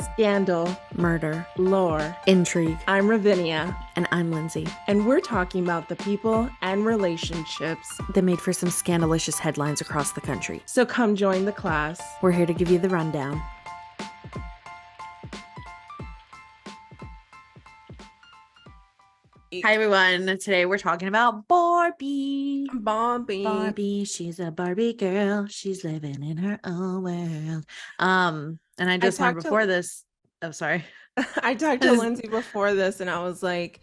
Scandal, Murder, lore. intrigue, I'm Ravinia, and I'm Lindsay. and we're talking about the people and relationships. That made for some scandalicious headlines across the country. So come join the class. We're here to give you the rundown. Hi everyone. Today we're talking about Barbie. Barbie, she's a Barbie girl. She's living in her own world. And I just learned before this. Oh, sorry. I talked to Lindsay before this, and I was like,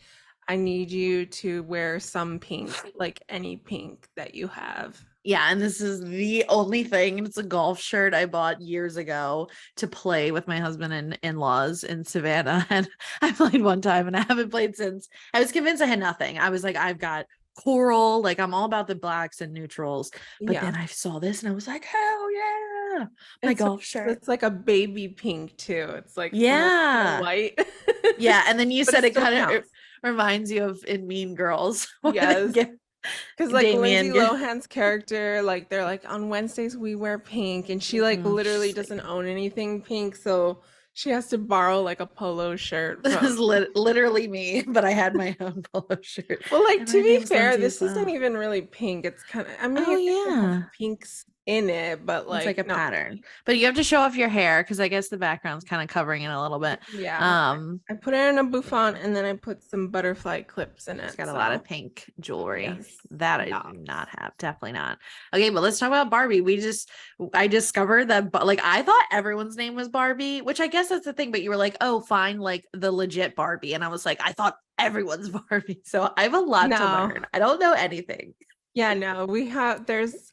I need you to wear some pink, like any pink that you have. Yeah, and this is the only thing. It's a golf shirt I bought years ago to play with my husband and in-laws in Savannah. And I played one time and I haven't played since. I was convinced I had nothing. I was like, I've got coral, like I'm all about the blacks and neutrals. But then I saw this and I was like, hell yeah. My golf shirt. It's like a baby pink too. It's like white. Yeah, and then you said it kind of reminds you of in Mean Girls. Yes. Because like Lindsay Lohan's character, like they're like on Wednesdays we wear pink, and she like literally doesn't own anything pink, so she has to borrow like a polo shirt. This is literally me, but I had my own polo shirt. Well, like to be fair, this isn't even really pink. It's kind of, I mean, pinks in it, but like it's like a pattern. But you have to show off your hair because I guess the background's kind of covering it a little bit. Yeah. I put it in a bouffant and then I put some butterfly clips in it. It's got a lot of pink jewelry. Yes. That I do not have. Definitely not. Okay, but let's talk about Barbie. I discovered that, like, I thought everyone's name was Barbie, which I guess that's the thing, but you were like, oh, fine, like the legit Barbie. And I was like, I thought everyone's Barbie. So I have a lot to learn. I don't know anything. Yeah, no, there's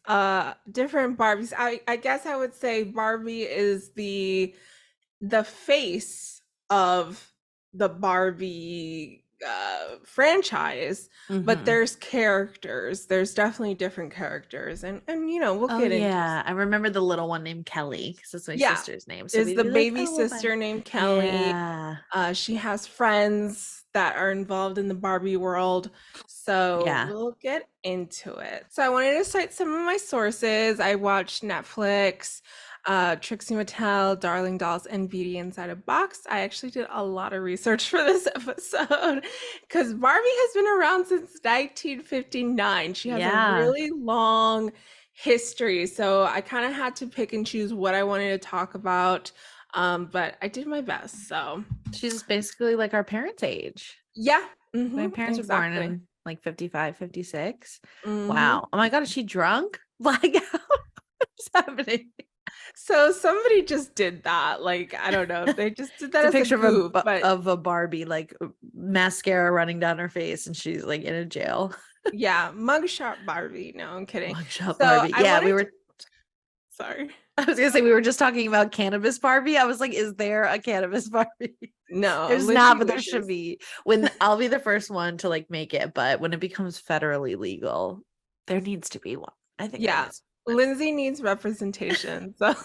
different Barbies. I guess I would say Barbie is the face of the Barbie franchise, but there's characters. There's definitely different characters, and you know, we'll get into. Yeah, I remember the little one named Kelly because that's my sister's name. So is the baby sister named Kelly. Yeah. She has friends that are involved in the Barbie world. So we'll get into it. So I wanted to cite some of my sources. I watched Netflix, Trixie Mattel, Darling Dolls, and Beauty Inside a Box. I actually did a lot of research for this episode because Barbie has been around since 1959. She has a really long history. So I kind of had to pick and choose what I wanted to talk about. But I did my best. So she's basically like our parents' age. Yeah. My parents were born in like 55, 56. Wow. Oh my God, is she drunk? Like, what's happening? So somebody just did that. Like, I don't know. They just did that as a picture of a Barbie, like mascara running down her face, and she's like in a jail. Yeah, mugshot Barbie. No, I'm kidding. Mugshot Barbie. Yeah, Sorry. I was gonna say we were just talking about cannabis Barbie. I was like, is there a cannabis Barbie? No, there's not, but there should be. When I'll be the first one to like make it, but when it becomes federally legal, there needs to be one. I think. Yeah, Lindsay needs representation, so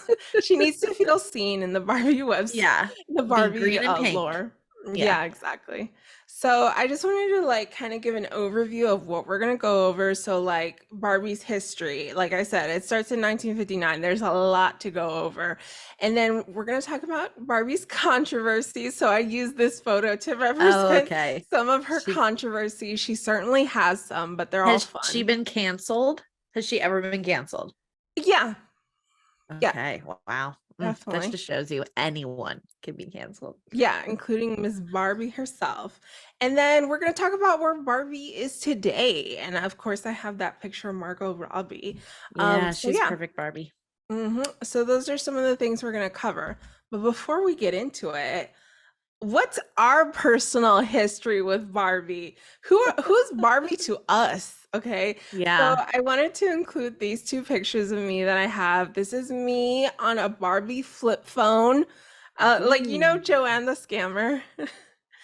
she needs to feel seen in the Barbie website. Yeah, the Barbie green and pink. lore. Yeah, exactly. So I just wanted to like kind of give an overview of what we're going to go over. So like Barbie's history, like I said, it starts in 1959. There's a lot to go over. And then we're going to talk about Barbie's controversy. So I use this photo to represent some of her controversy. She certainly has some, but they're all fun. Has she been canceled? Has she ever been canceled? Yeah. Okay. Yeah. Wow. Definitely. That just shows you anyone can be canceled. Yeah, including Miss Barbie herself. And then we're going to talk about where Barbie is today. And of course, I have that picture of Margot Robbie. Yeah, she's perfect Barbie. So those are some of the things we're going to cover. But before we get into it, what's our personal history with Barbie? Who's Barbie to us? Okay. Yeah. So I wanted to include these two pictures of me that I have. This is me on a Barbie flip phone. Like, you know, Joanne the scammer.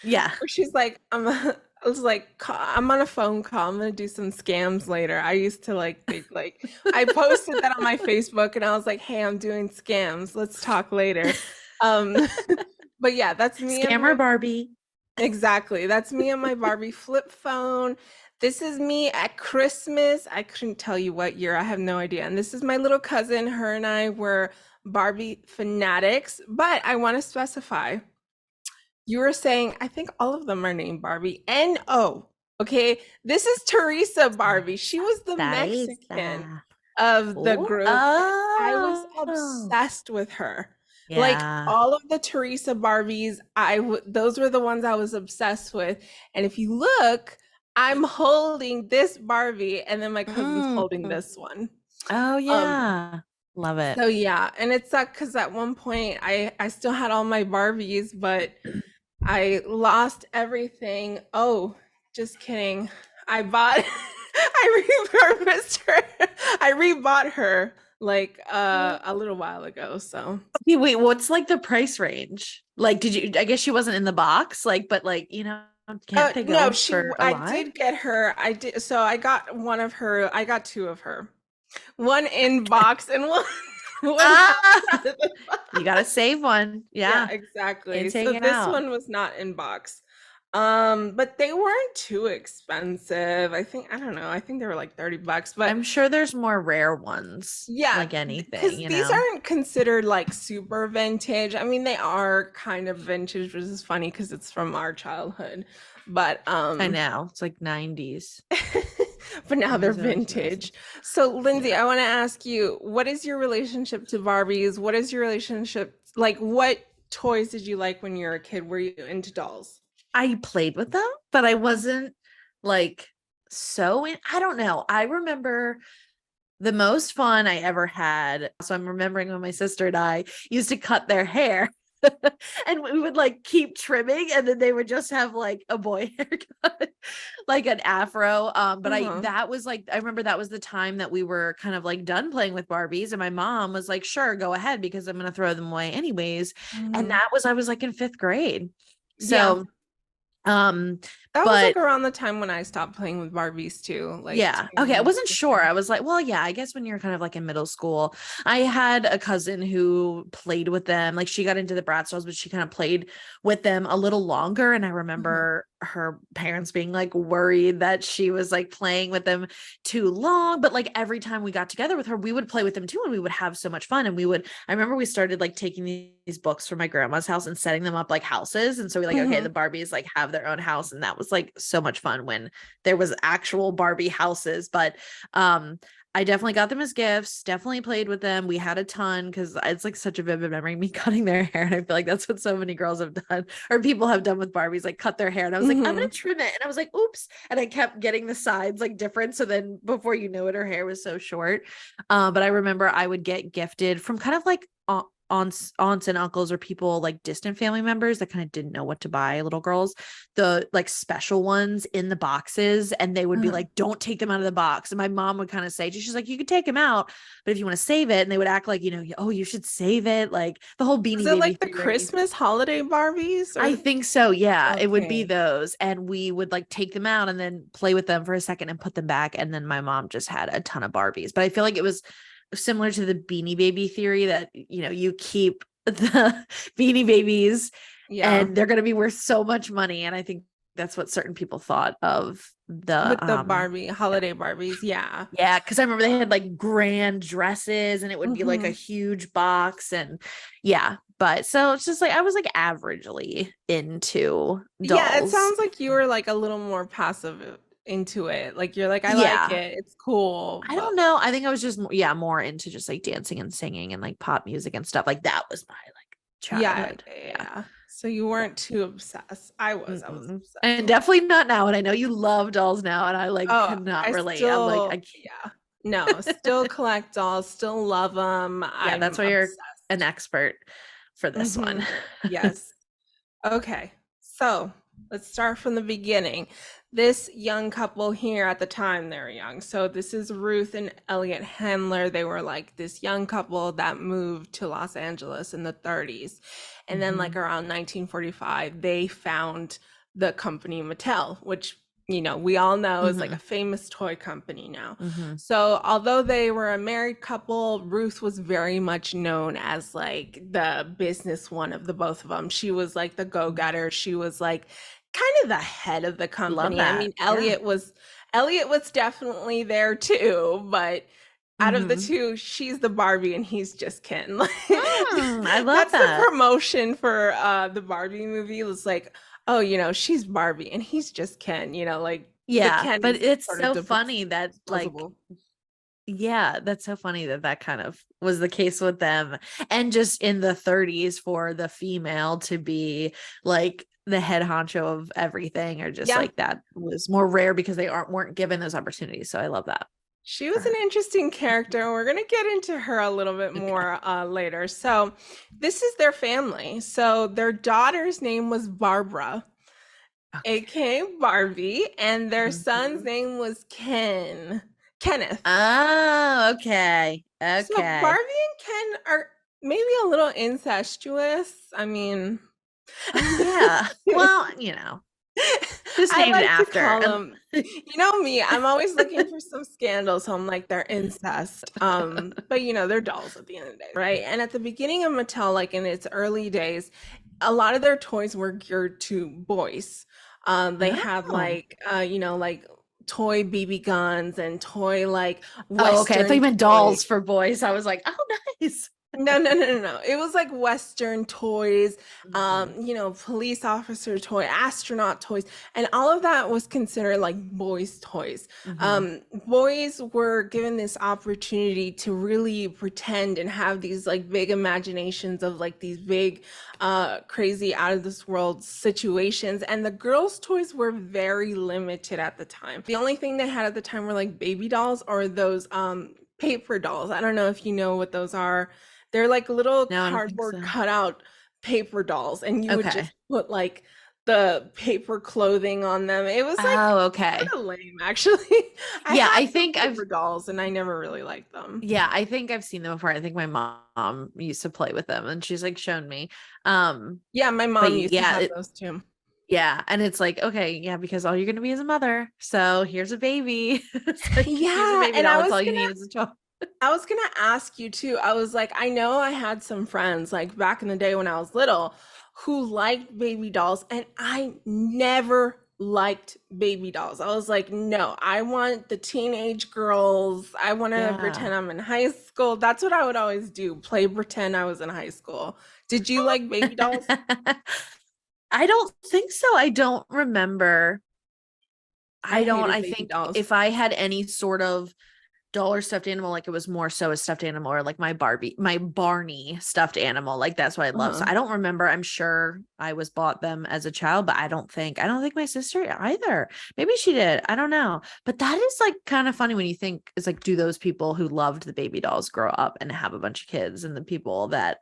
Yeah. Where she's like, I'm on a phone call. I'm going to do some scams later. I used to I posted that on my Facebook and I was like, hey, I'm doing scams. Let's talk later. But yeah, that's me. Scammer Barbie. Exactly. That's me on my Barbie flip phone. This is me at Christmas. I couldn't tell you what year. I have no idea. And this is my little cousin. Her and I were Barbie fanatics, but I want to specify. You were saying, I think all of them are named Barbie. N-O. Okay. This is Teresa Barbie. She was the Mexican Teresa. of the Oh, group. And I was oh, obsessed with her. Like yeah. all of the Teresa Barbies, those were the ones I was obsessed with. And if you look, I'm holding this Barbie, and then my cousin's Mm. holding this one. Oh, Um, yeah. Love it. so yeah, and it sucked because at one point I still had all my Barbies, but I lost everything. Oh, just kidding. I bought I repurposed her. I rebought her like a little while ago. So Okay, wait, what's like the price range? Like, did you, I guess she wasn't in the box, like, but like, can't they no, go for a I lot? did get her. I did, so I got one of her. I got two of her. One in box and one Ah, outside of the box. you gotta save one. Yeah, Yeah. exactly. Can't So take it this out. one was not in box. But they weren't too expensive. I don't know, I think they were like 30 bucks, but I'm sure there's more rare ones, yeah, like anything, because you these know? aren't considered like super vintage. I mean, they are kind of vintage, which is funny because it's from our childhood. But I know. It's like 90s. but now they're 90s are expensive. vintage. So, Lindsay, Yeah. I want to ask you, what is your relationship to Barbies? What is your relationship like? What toys did you like when you were a kid? Were you into dolls? I played with them, but I wasn't like I don't know. I remember the most fun I ever had. So I'm remembering when my sister and I used to cut their hair. And we would like keep trimming, and then they would just have like a boy haircut, like an afro. But I Uh-huh. that was like I remember that was the time that we were kind of like done playing with Barbies, and my mom was like, "Sure, go ahead, because I'm gonna throw them away anyways." And Mhm. that was I was like in fifth grade. Yeah. So um, That was like but around the time when I stopped playing with Barbies too, like yeah. Okay. I wasn't sure. 2015. I was like, well, yeah, I guess when you're kind of like in middle school, I had a cousin who played with them. Like she got into the Bratz dolls, but she kind of played with them a little longer. And I Mhm. remember her parents being like worried that she was like playing with them too long. But like every time we got together with her, we would play with them too. And we would have so much fun. And I remember we started like taking these books from my grandma's house and setting them up like houses. And so we like, okay, Mhm. the Barbies like have their own house. And that was like so much fun when there was actual Barbie houses. But I definitely got them as gifts, definitely played with them. We had a ton because it's like such a vivid memory, me cutting their hair. And I feel like that's what so many girls have done or people have done with Barbies, like cut their hair. And I was like, I'm gonna Mhm. trim it. And I was like, oops. And I kept getting the sides like different. So then before you know it, her hair was so short. But I remember I would get gifted from kind of like aunts and uncles or people like distant family members that kind of didn't know what to buy, little girls, the like special ones in the boxes, and they would be Uh-huh. like, don't take them out of the box. And my mom would kind of say, she's like, you could take them out, but if you want to save it, and they would act like, oh, you should save it, like the whole Was Beanie it Baby like the theory. Christmas holiday Barbies I or think so. Yeah, it would be okay. those. And we would like take them out and then play with them for a second and put them back. And then my mom just had a ton of Barbies. But I feel like it was similar to the Beanie Baby theory that, you keep the Beanie Babies Yeah. and they're going to be worth so much money. And I think that's what certain people thought of With the, the Barbie yeah. holiday Barbies. Yeah. Yeah, because I remember they had like grand dresses and it would be like a Mhm. huge box and yeah, but so it's just like I was like averagely into Yeah, it dolls. sounds like you were like a little more passive into it. Like you're like, I like Yeah. it. It's cool, I but don't know. I think I was just yeah, more into just like dancing and singing and like pop music and stuff. Like that was my like yeah, childhood. yeah, Yeah. yeah. So you Yeah. weren't too obsessed. I was Mm-mm. obsessed And with definitely not now. And I know you love dolls now, and I like Oh, cannot I relate. I'm like, I still, yeah. No, still can't. collect dolls, still love them. Yeah, that's I'm why you're an obsessed. expert for this one. Mhm. Yes. Okay. So let's start from the beginning. This young couple here at the time, they were young. So this is Ruth and Elliot Handler. They were like this young couple that moved to Los Angeles in the 30s. And then, like Mhm. around 1945, they found the company Mattel, which we all know is like a Mhm. famous toy company now. Mhm. So, although they were a married couple, Ruth was very much known as like the business one of the both of them. She was like the go-getter. She was like kind of the head of the Love company. I that. mean, Yeah. Elliot was definitely there too, but out of the Mm-hmm. two, she's the Barbie and he's just Ken. I love That's the that. promotion for the Barbie movie. It was like, oh, she's Barbie and he's just Ken, like the Yeah, Ken but is it's sort of so funny that like disposable. yeah, that's so funny that that kind of was the case with them. And just in the 30s for the female to be like the head honcho of everything, or just Yeah. like that was more rare because they weren't given those opportunities. So I love that She for was an her. interesting character, and we're going to get into her a little bit Okay. more later. So, this is their family. So, their daughter's name was Barbara, Okay. aka Barbie, and their son's Mhm. name was Kenneth. Oh, okay. So, Okay. Barbie and Ken are maybe a little incestuous. I mean, Oh yeah. Well, just I named like to after. call them, you know me, I'm always looking for some scandals. So I'm like, they're incest. But they're dolls at the end of the day, right? And at the beginning of Mattel, like in its early days, a lot of their toys were geared to boys. They had Oh. like toy BB guns and toy like Oh, okay. I thought Western you meant toys. dolls for boys. I was like, oh, nice. No, no, no, no, no. It was like Western toys, Mhm. police officer toy, astronaut toys, and all of that was considered like boys' toys. Mhm. Boys were given this opportunity to really pretend and have these like big imaginations of like these big, crazy out of this world situations. And the girls' toys were very limited at the time. The only thing they had at the time were like baby dolls or those paper dolls. I don't know if you know what those are. They're like little No, I don't think cardboard so. cutout paper dolls, and you would Okay. just put like the paper clothing on them. It was like Oh, kind okay. of lame, actually. I Yeah, had I some think I've paper dolls, and I never really liked them. yeah, I think I've seen them before. I think my mom used to play with them and she's like shown me. Um, Yeah, my but mom used to yeah, have those too. yeah, and it's like, okay, yeah, because all you're gonna be is a mother. So here's a baby. It's like here's a Yeah, baby and doll. That's all you need is a toy. I was gonna ask you too. I was like, I know I had some friends like back in the day when I was little who liked baby dolls, and I never liked baby dolls. I was like, no, I want the teenage girls. I want to Yeah. pretend I'm in high school. That's what I would always do, play pretend I was in high school. Did you like baby dolls? I don't think so. I don't remember. I I hated baby think dolls. if I had any sort of doll or stuffed animal, like it was more so a stuffed animal, or like my Barney stuffed animal. Like that's what I love. So Uh-huh. I don't remember. I'm sure I was bought them as a child, but I don't think my sister either. Maybe she did. I don't know. But that is like kind of funny when you think it's like, do those people who loved the baby dolls grow up and have a bunch of kids, and the people that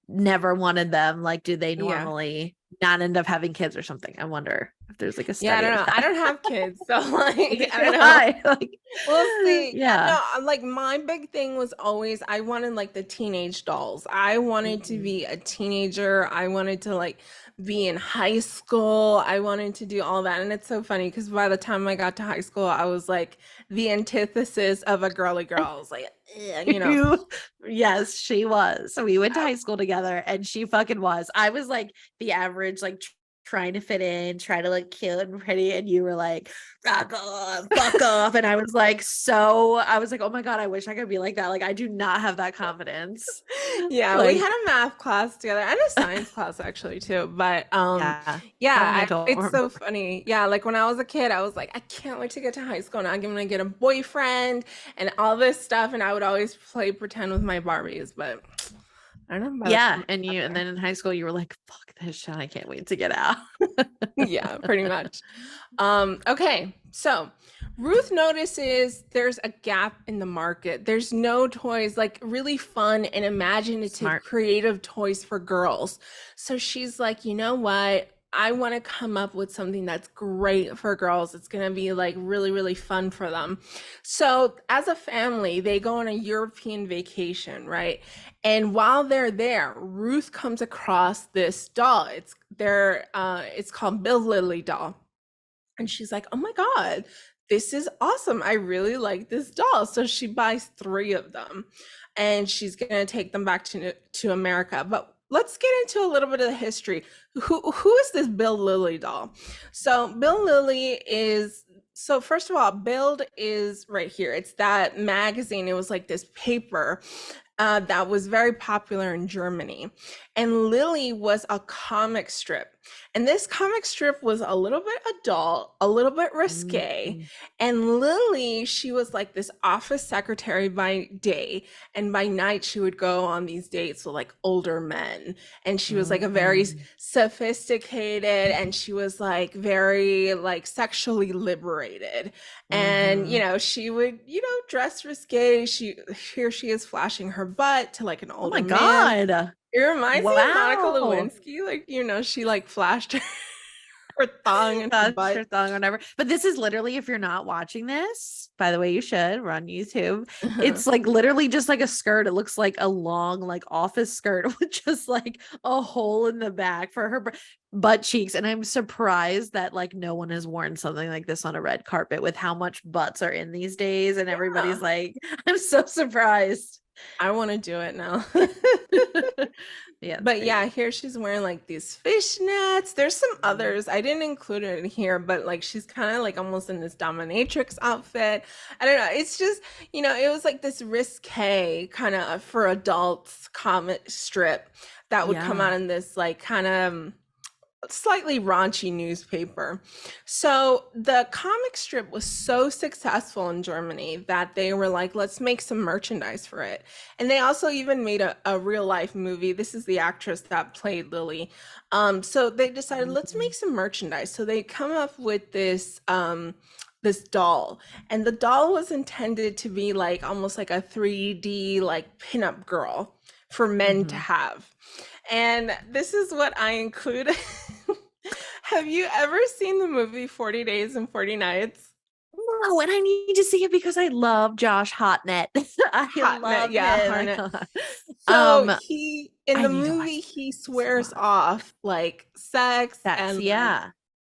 never wanted them, like, do they Yeah. normally not end up having kids or something? I wonder if there's like a Yeah, I study don't of know. I that. don't have kids, so like Neither I do don't know. I. Like, We'll see. Yeah, yeah. no, like my big thing was always I wanted like the teenage dolls. I wanted to Mhm. be a teenager. I wanted to like be in high school. I wanted to do all that. And it's so funny because by the time I got to high school, I was like the antithesis of a girly girl. I was like, "Ugh," You, yes, she was. So we went to high school together and she fucking was. I was like the average, like trying to fit in, try to look cute and pretty. And you were like, rock off, fuck off. And I was like, oh my God, I wish I could be like that. Like, I do not have that confidence. Yeah, we had Like, a math class together and a science class actually too. But yeah, yeah, I don't it's so remember. funny. Yeah, like when I was a kid, I was like, I can't wait to get to high school. Now I'm gonna get a boyfriend and all this stuff. And I would always play pretend with my Barbies, but I don't know by the Yeah. time I got And there. then in high school, you were like, fuck this shit. I can't wait to get out. Yeah, pretty much. Okay, so Ruth notices there's a gap in the market. There's no toys, like really fun and imaginative, Smart. creative toys for girls. So she's like, you know what? I want to come up with something that's great for girls. It's going to be like really, really fun for them. So, as a family, they go on a European vacation, right? And while they're there, Ruth comes across this doll. It's called Bill Lilly doll. And she's like, "Oh my God, this is awesome. I really like this doll." So she buys three of them and she's going to take them back to America. But let's get into a little bit of the history. Who is this Bill Lilly doll? So Bill Lilly is So first of all, Build is right here. It's that magazine. It was like this paper that was very popular in Germany. And Lily was a comic strip. And this comic strip was a little bit adult, a little bit risque. Mm. And Lily, she was like this office secretary by day. And by night, she would go on these dates with like older men. And she was like a very Mm. sophisticated, and she was like very like sexually liberated. And, Mhm. she would, dress risque. Here she is flashing her butt to like an Oh older my man. God. It reminds me of Monica Wow. Lewinsky. Like, she like flashed her thong and her That's butt. your thong or whatever. But this is literally, if you're not watching this, by the way, you should. We're on YouTube. It's like literally just like a skirt. It looks like a long, like office skirt with just like a hole in the back for her butt cheeks. And I'm surprised that like no one has worn something like this on a red carpet with how much butts are in these days. And everybody's Yeah. like, I'm so surprised. I want to do it now. Yeah, it's But yeah, crazy. here she's wearing like these fishnets. There's some Mhm. others. I didn't include it in here, but like she's kind of like almost in this dominatrix outfit. I don't know. It's just, it was like this risque kind of for adults comic strip that would come Yeah. out in this like kind of slightly raunchy newspaper. So the comic strip was so successful in Germany that they were like, let's make some merchandise for it. And they also even made a real life movie. This is the actress that played Lily. So they decided, let's Mhm. make some merchandise. So they come up with this doll, and the doll was intended to be like almost like a 3D like pinup girl for men to Mhm. have. And this is what I included. Have you ever seen the movie 40 Days and 40 Nights? No, and I need to see it because I love Josh Hartnett. I Hartnett, love yeah, him. Hartnett. So Um, he in I the need to watch movie that. he So swears hot. off like sex That's and like yeah. I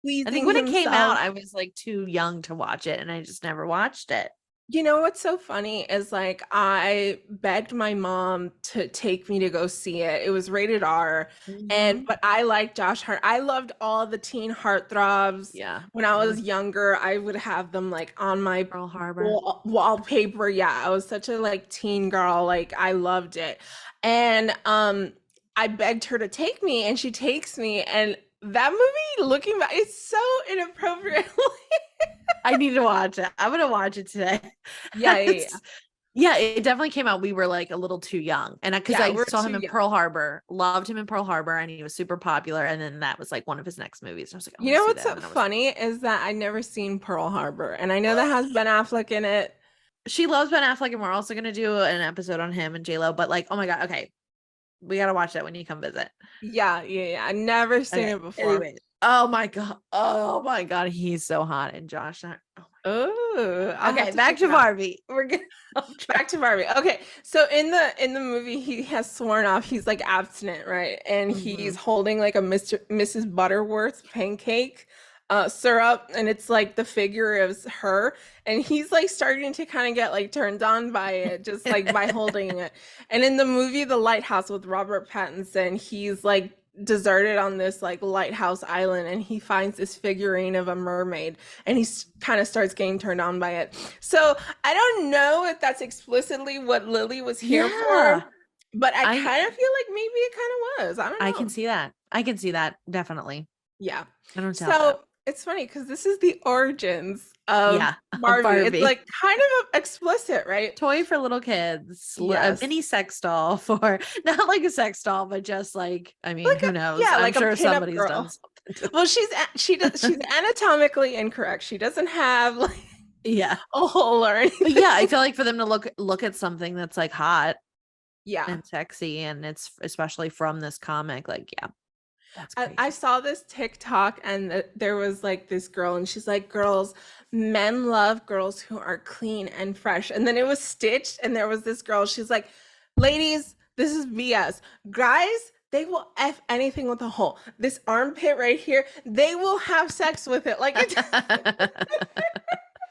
think pleasing when it came out, himself. I was like too young to watch it, and I just never watched it. You know what's so funny is like I begged my mom to take me to go see it. It was rated R, and Mhm. but I like Josh Hart. I loved all the teen heartthrobs. Yeah. When I was Mhm. younger, I would have them like on my Pearl Harbor. wallpaper. Yeah, I was such a like teen girl. Like I loved it. And I begged her to take me, and she takes me, and that movie, looking back, is so inappropriate. I need to watch it. I'm gonna watch it today. Yeah, yeah, yeah. Yeah, it definitely came out. We were like a little too young. And because Yeah, I we're saw too him in young. Pearl Harbor, loved him in Pearl Harbor, and he was super popular. And then that was like one of his next movies. And I was like, I You want to know see what's that. so And then I was funny is that I never seen Pearl Harbor, and I know that has Ben Affleck in it. she loves Ben Affleck, and we're also gonna do an episode on him and J-Lo. But like, oh my god, okay. We gotta watch that when you come visit. Yeah, yeah, yeah. I never seen Okay. it before. Anyway. Oh my god. Oh my god. He's so hot. And Josh. Oh Oh, my. I have Okay, to back check to it out. Barbie. We're getting off Back track. to Barbie. Okay, so in the movie, he has sworn off. He's like abstinent, right? And he's Mhm. holding like a Mrs. Butterworth pancake syrup, and it's like the figure of her, and he's like starting to kind of get like turned on by it, just like by holding it. And in the movie The Lighthouse with Robert Pattinson, he's like deserted on this like lighthouse island, and he finds this figurine of a mermaid, and he kind of starts getting turned on by it. So I don't know if that's explicitly what Lily was here for, Yeah. but I I kind of feel like maybe it kind of was. I I don't can know. see that. I can see that. Definitely. Yeah. I don't doubt that. So it's funny because this is the origins of Yeah. Barbie. It's Barbie. like kind of explicit, right? Toy for little kids, a Yes. mini sex doll for not like a sex doll, but just like, I mean, Like who a, knows? yeah, I'm like a sure pinup somebody's done girl. something to Well, she's anatomically incorrect. She doesn't have like yeah. a hole or But yeah, I anything. feel like for them to look at something that's like hot Yeah. and sexy, and it's especially from this comic, like, yeah, that's I crazy. saw this TikTok, and there was like this girl, and she's like, girls, men love girls who are clean and fresh. And then it was stitched, and there was this girl, she's like, ladies, this is BS. Guys, they will F anything with a hole. This armpit right here, they will have sex with it. Like it.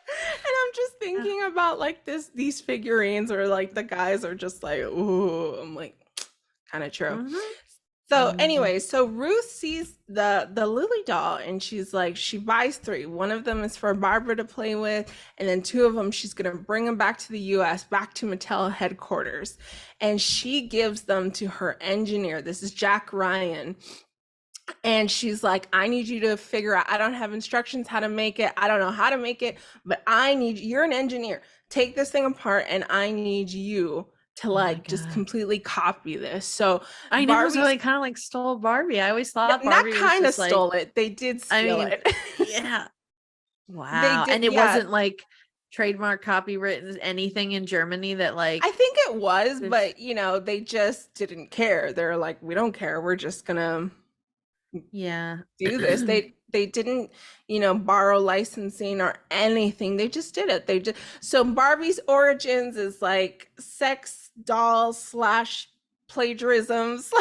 And I'm just thinking about like these figurines, or like the guys are just like, ooh, I'm like, kind of true. Mhm. So anyway, so Ruth sees the Lily doll and she's like, she buys three. One of them is for Barbara to play with, and then two of them she's gonna bring them back to the US, back to Mattel headquarters. And she gives them to her engineer. This is Jack Ryan. And she's like, I need you to figure out, I don't have instructions how to make it. I don't know how to make it, but you're an engineer. Take this thing apart and I need you to like just completely copy this. So I know, so they kind of like stole Barbie. I always thought Barbie not kind of stole like, it. They did steal it. Yeah. Wow. And it wasn't like trademark copywritten anything in Germany that like I think it was, but you know, they just didn't care. They're like, we don't care. We're just gonna do this. They didn't, you know, borrow licensing or anything. They just did it. They just so Barbie's origins is like sex doll slash plagiarisms.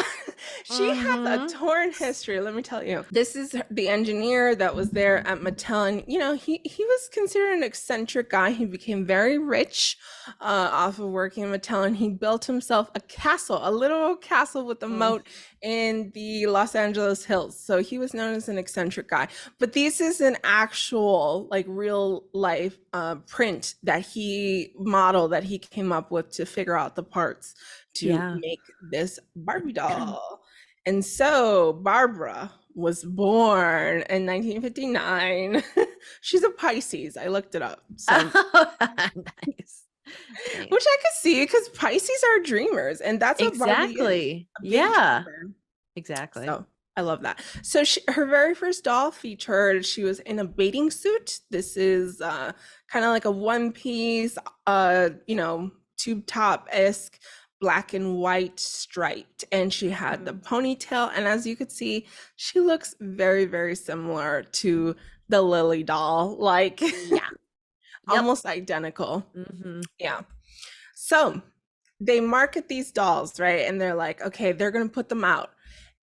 She has a torn history, let me tell you. This is the engineer that was there at Mattel, and you know, he was considered an eccentric guy. He became very rich off of working at Mattel, and he built himself a castle, a little castle with a moat in the Los Angeles hills. So he was known as an eccentric guy. But this is an actual like real life print that he modeled, that he came up with to figure out the parts to make this Barbie doll. And so Barbara was born in 1959. She's a Pisces. I looked it up. So nice. Which I could see, because Pisces are dreamers, and that's what Barbie is. Exactly. So I love that. So her very first doll featured, she was in a bathing suit. This is kind of like a one piece, you know, tube top-esque, black and white striped, and she had the ponytail, and as you could see, she looks very, very similar to the Lily doll, like almost identical. Yeah. So they market these dolls, right? And they're like, okay, they're gonna put them out.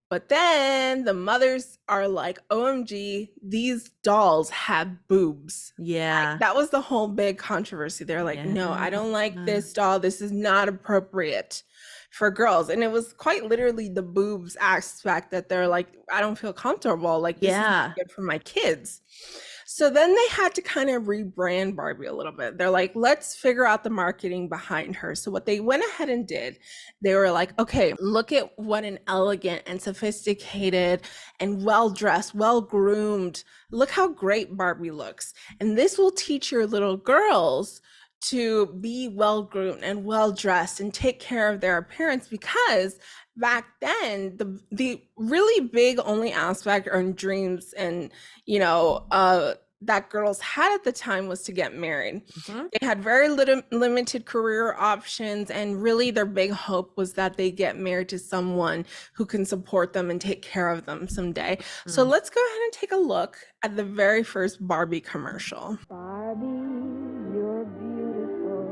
But then the mothers are like, OMG, these dolls have boobs. Yeah. That was the whole big controversy. They're like, no, I don't like this doll. This is not appropriate for girls. And it was quite literally the boobs aspect that they're like, I don't feel comfortable. Like, this is not good for my kids. So then they had to kind of rebrand Barbie a little bit. They're like, let's figure out the marketing behind her. So what they went ahead and did, they were like, okay, look at what an elegant and sophisticated and well-dressed, well-groomed, look how great Barbie looks. And this will teach your little girls to be well-groomed and well-dressed and take care of their appearance, because back then the really big only aspect or dreams and, you know, that girls had at the time was to get married. They had very limited career options, and really their big hope was that they get married to someone who can support them and take care of them someday. So let's go ahead and take a look at the very first Barbie commercial. Barbie, you're beautiful.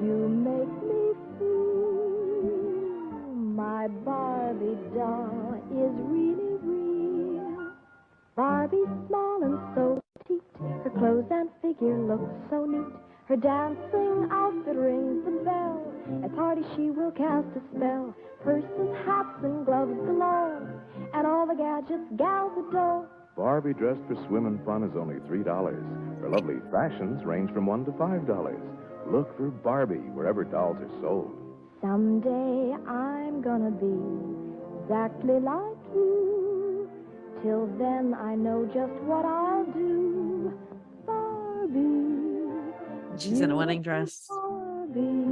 You make me feel my Barbie doll is really real. Barbie's small and so petite. Her clothes and figure look so neat. Her dancing outfit rings the bell. At parties she will cast a spell. Purses, hats, and gloves galore, and all the gadgets gals adore. Barbie dressed for swim and fun is only $3. Her lovely fashions range from $1 to $5. Look for Barbie wherever dolls are sold. Someday I'm gonna be exactly like you. Till then I know just what I'll do. Barbie. She's in a wedding dress. Barbie.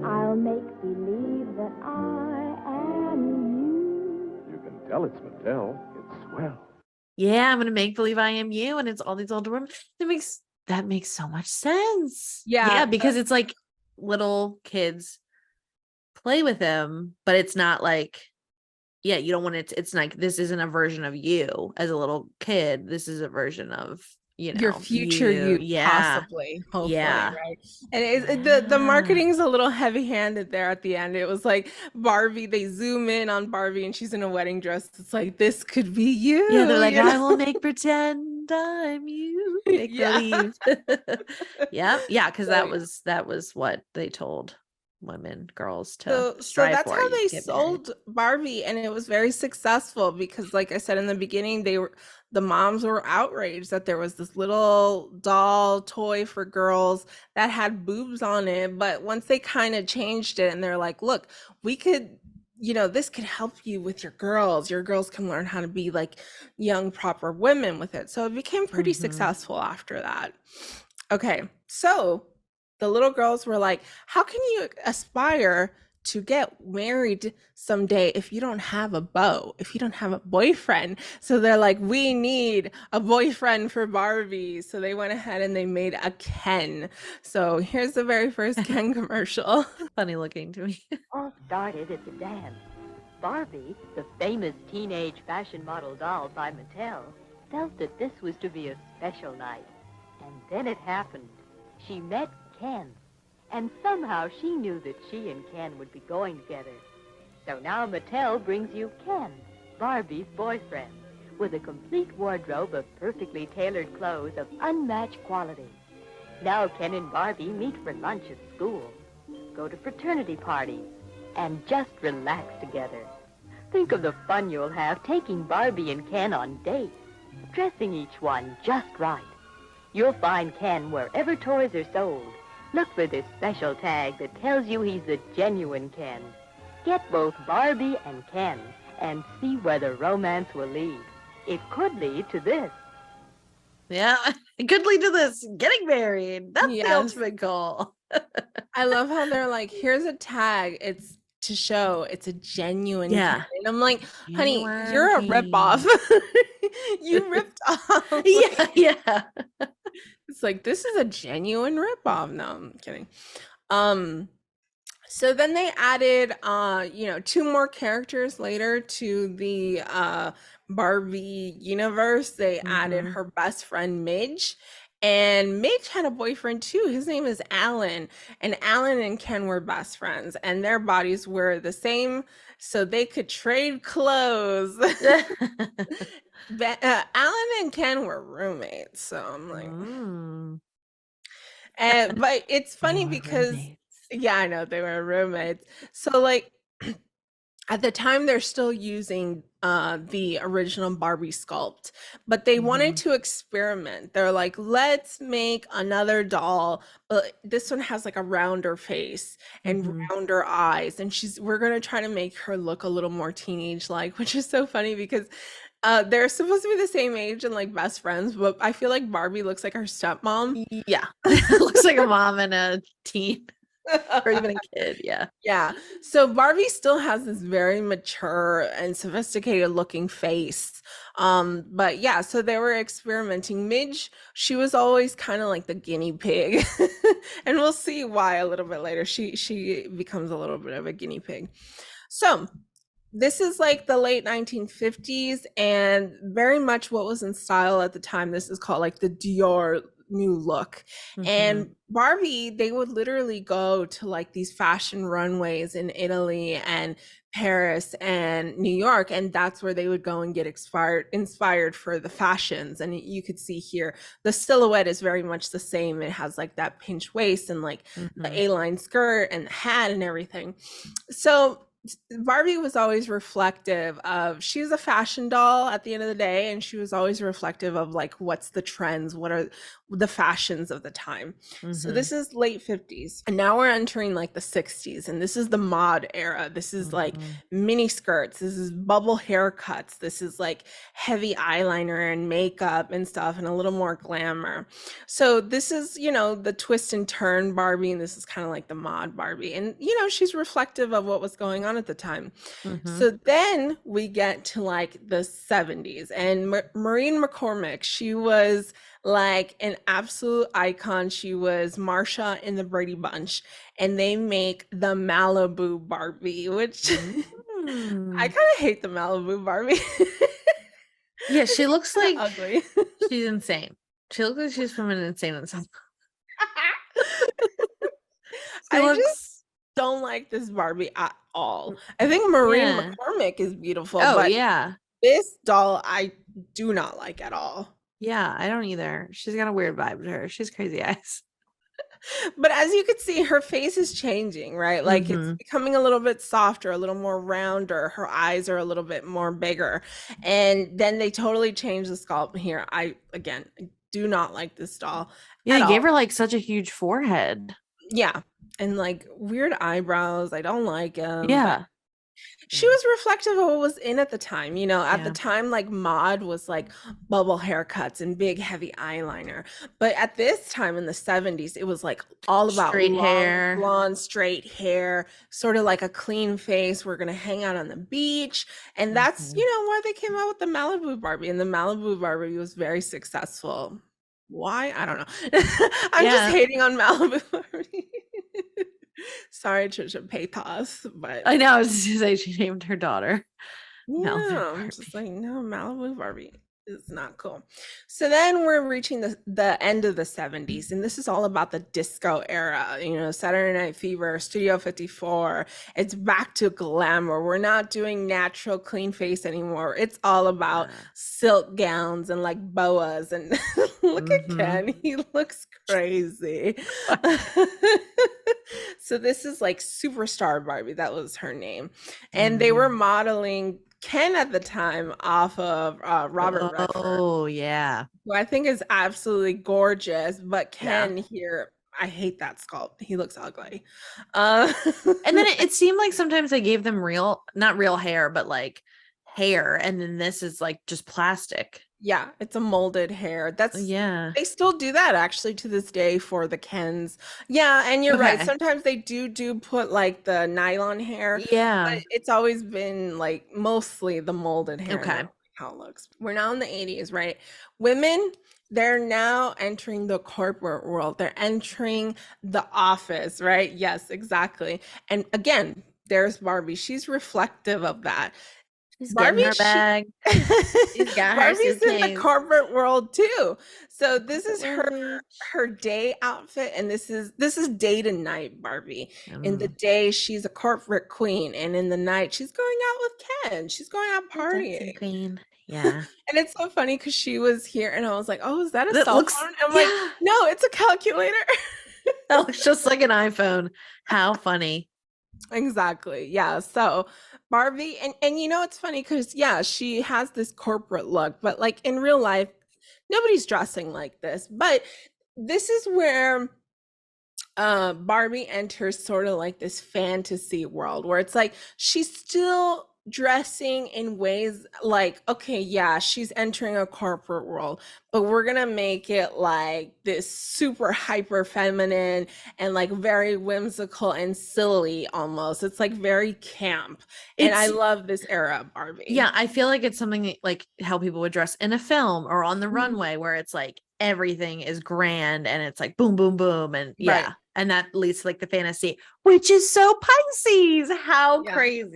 I'll make believe that I am you. You can tell it's Mattel. It's swell. Yeah, I'm gonna make believe I am you, and it's all these older women. That makes so much sense. Yeah, because it's like little kids play with them, but it's not like, you don't want it. It's like, this isn't a version of you as a little kid. This is a version of, you know, your future you possibly, hopefully, right? And the marketing's a little heavy-handed there at the end. It was like Barbie, they zoom in on Barbie and she's in a wedding dress. It's like, this could be you. Yeah, they're like, I will make pretend I'm you. Make believe. Yeah, because that was what they told women, girls to So strive that's for. how You they get married. sold Barbie, and it was very successful because, like I said in the beginning, the moms were outraged that there was this little doll toy for girls that had boobs on it. But once they kind of changed it, and they're like, "Look, we could, this could help you with your girls. Your girls can learn how to be like young, proper women with it." So it became pretty successful after that. Okay, so the little girls were like, "How can you aspire to get married someday if you don't have a beau, if you don't have a boyfriend?" So they're like, "We need a boyfriend for Barbie." So they went ahead and they made a Ken. So here's the very first Ken commercial. Funny looking to me. All started at the dance. Barbie, the famous teenage fashion model doll by Mattel, felt that this was to be a special night. And then it happened. She met Ken. And somehow she knew that she and Ken would be going together. So now Mattel brings you Ken, Barbie's boyfriend, with a complete wardrobe of perfectly tailored clothes of unmatched quality. Now Ken and Barbie meet for lunch at school, go to fraternity parties, and just relax together. Think of the fun you'll have taking Barbie and Ken on dates, dressing each one just right. You'll find Ken wherever toys are sold. Look for this special tag that tells you he's the genuine Ken. Get both Barbie and Ken and see where the romance will lead. It could lead to this. Yeah, it could lead to this. Getting married. That's the Yes. ultimate goal. I love how they're like, "Here's a tag. It's to show it's a genuine Yeah. Ken." And I'm like, "Honey, Genuine you're a Ken. ripoff." You ripped off. Yeah. It's like, this is a genuine ripoff. No, I'm kidding. So then they added, 2 more characters later to the Barbie universe. They added her best friend Midge, and Midge had a boyfriend too. His name is Alan, and Alan and Ken were best friends, and their bodies were the same, so they could trade clothes. Alan and Ken were roommates, so I'm like, but it's funny because yeah, I know they were roommates. So like at the time they're still using the original Barbie sculpt, but they wanted to experiment. They're like, let's make another doll, but this one has like a rounder face and rounder eyes, and we're gonna try to make her look a little more teenage like, which is so funny because they're supposed to be the same age and like best friends, but I feel like Barbie looks like her stepmom. Yeah. Looks like a mom and a teen. Or even a kid, yeah. Yeah. So Barbie still has this very mature and sophisticated looking face. But yeah, so they were experimenting. Midge, she was always kind of like the guinea pig. And we'll see why a little bit later. She becomes a little bit of a guinea pig. So this is like the late 1950s and very much what was in style at the time. This is called like the Dior new look. And Barbie, they would literally go to like these fashion runways in Italy and Paris and New York, and that's where they would go and get inspired for the fashions. And you could see here the silhouette is very much the same. It has like that pinch waist and like the A-line skirt and the hat and everything. So Barbie was always reflective of, she was a fashion doll at the end of the day, and she was always reflective of like, what's the trends, what are the fashions of the time. So this is late 50s, and now we're entering like the 60s, and this is the mod era. This is like mini skirts, this is bubble haircuts, this is like heavy eyeliner and makeup and stuff, and a little more glamour. So this is, the twist and turn Barbie, and this is kind of like the mod Barbie, and she's reflective of what was going on at the time. So then we get to like the 70s, and Maureen McCormick, she was like an absolute icon. She was Marsha in the Brady Bunch, and they make the Malibu Barbie, which I kind of hate the Malibu Barbie. Yeah, she looks like ugly. She's insane. She looks like she's from an insane asylum. I just don't like this Barbie at all. I think Maureen McCormick is beautiful, but this doll I do not like at all. Yeah, I don't either. She's got a weird vibe to her. She's crazy eyes. But as you could see, her face is changing, right? Like it's becoming a little bit softer, a little more rounder. Her eyes are a little bit more bigger. And then they totally changed the sculpt here. Again, do not like this doll Yeah, at they all. gave her like such a huge forehead. Yeah. And like weird eyebrows. I don't like them. Yeah. She was reflective of what was in at the time. You know, at the time, like mod was like bubble haircuts and big heavy eyeliner. But at this time in the 70s, it was like all about Straight long, hair. blonde, straight hair, sort of like a clean face. We're going to hang out on the beach. And that's, you know, why they came out with the Malibu Barbie. And the Malibu Barbie was very successful. Why? I don't know. I'm just hating on Malibu Barbie. Sorry, Trisha Paytas, but I know. I was just gonna say she named her daughter. yeah, I'm just like, no, Malibu Barbie is not cool. So then we're reaching the end of the 70s, and this is all about the disco era. You know, Saturday Night Fever, Studio 54. It's back to glamour. We're not doing natural clean face anymore. It's all about silk gowns and like boas. And look at Ken, he looks crazy. So this is like Superstar Barbie. That was her name. And they were modeling Ken at the time off of Robert Redford. Oh, yeah. Who I think is absolutely gorgeous. But Ken here, I hate that sculpt. He looks ugly. And then it seemed like sometimes they gave them not real hair, but like hair. And then this is like just plastic. Yeah, it's a molded hair. They still do that actually to this day for the Kens. Yeah, and you're right. Sometimes they do put like the nylon hair. Yeah. But it's always been like mostly the molded hair. Okay. How it looks. We're now in the 80s, right? Women, they're now entering the corporate world. They're entering the office, right? Yes, exactly. And again, there's Barbie. She's reflective of that. She's getting her bag. She's got her Barbie's suitcase. in the corporate world too. So this is her day outfit, and this is day to night Barbie. In the day, she's a corporate queen, and in the night, she's going out with Ken. She's going out partying. Queen. Yeah. And it's so funny because she was here, and I was like, "Oh, is that a cell phone?" And I'm like, "No, it's a calculator." That looks just like an iPhone. How funny. Exactly. Yeah. So Barbie, and you know, it's funny because she has this corporate look, but like in real life, nobody's dressing like this. But this is where Barbie enters sort of like this fantasy world where it's like she's still dressing in ways like, okay, she's entering a corporate world, but we're gonna make it like this super hyper feminine and like very whimsical and silly almost. It's like very camp. And I love this era of Barbie. Yeah, I feel like it's something like how people would dress in a film or on the runway where it's like everything is grand and it's like boom, boom, boom. And and that leads to like the fantasy, which is so Pisces. How crazy.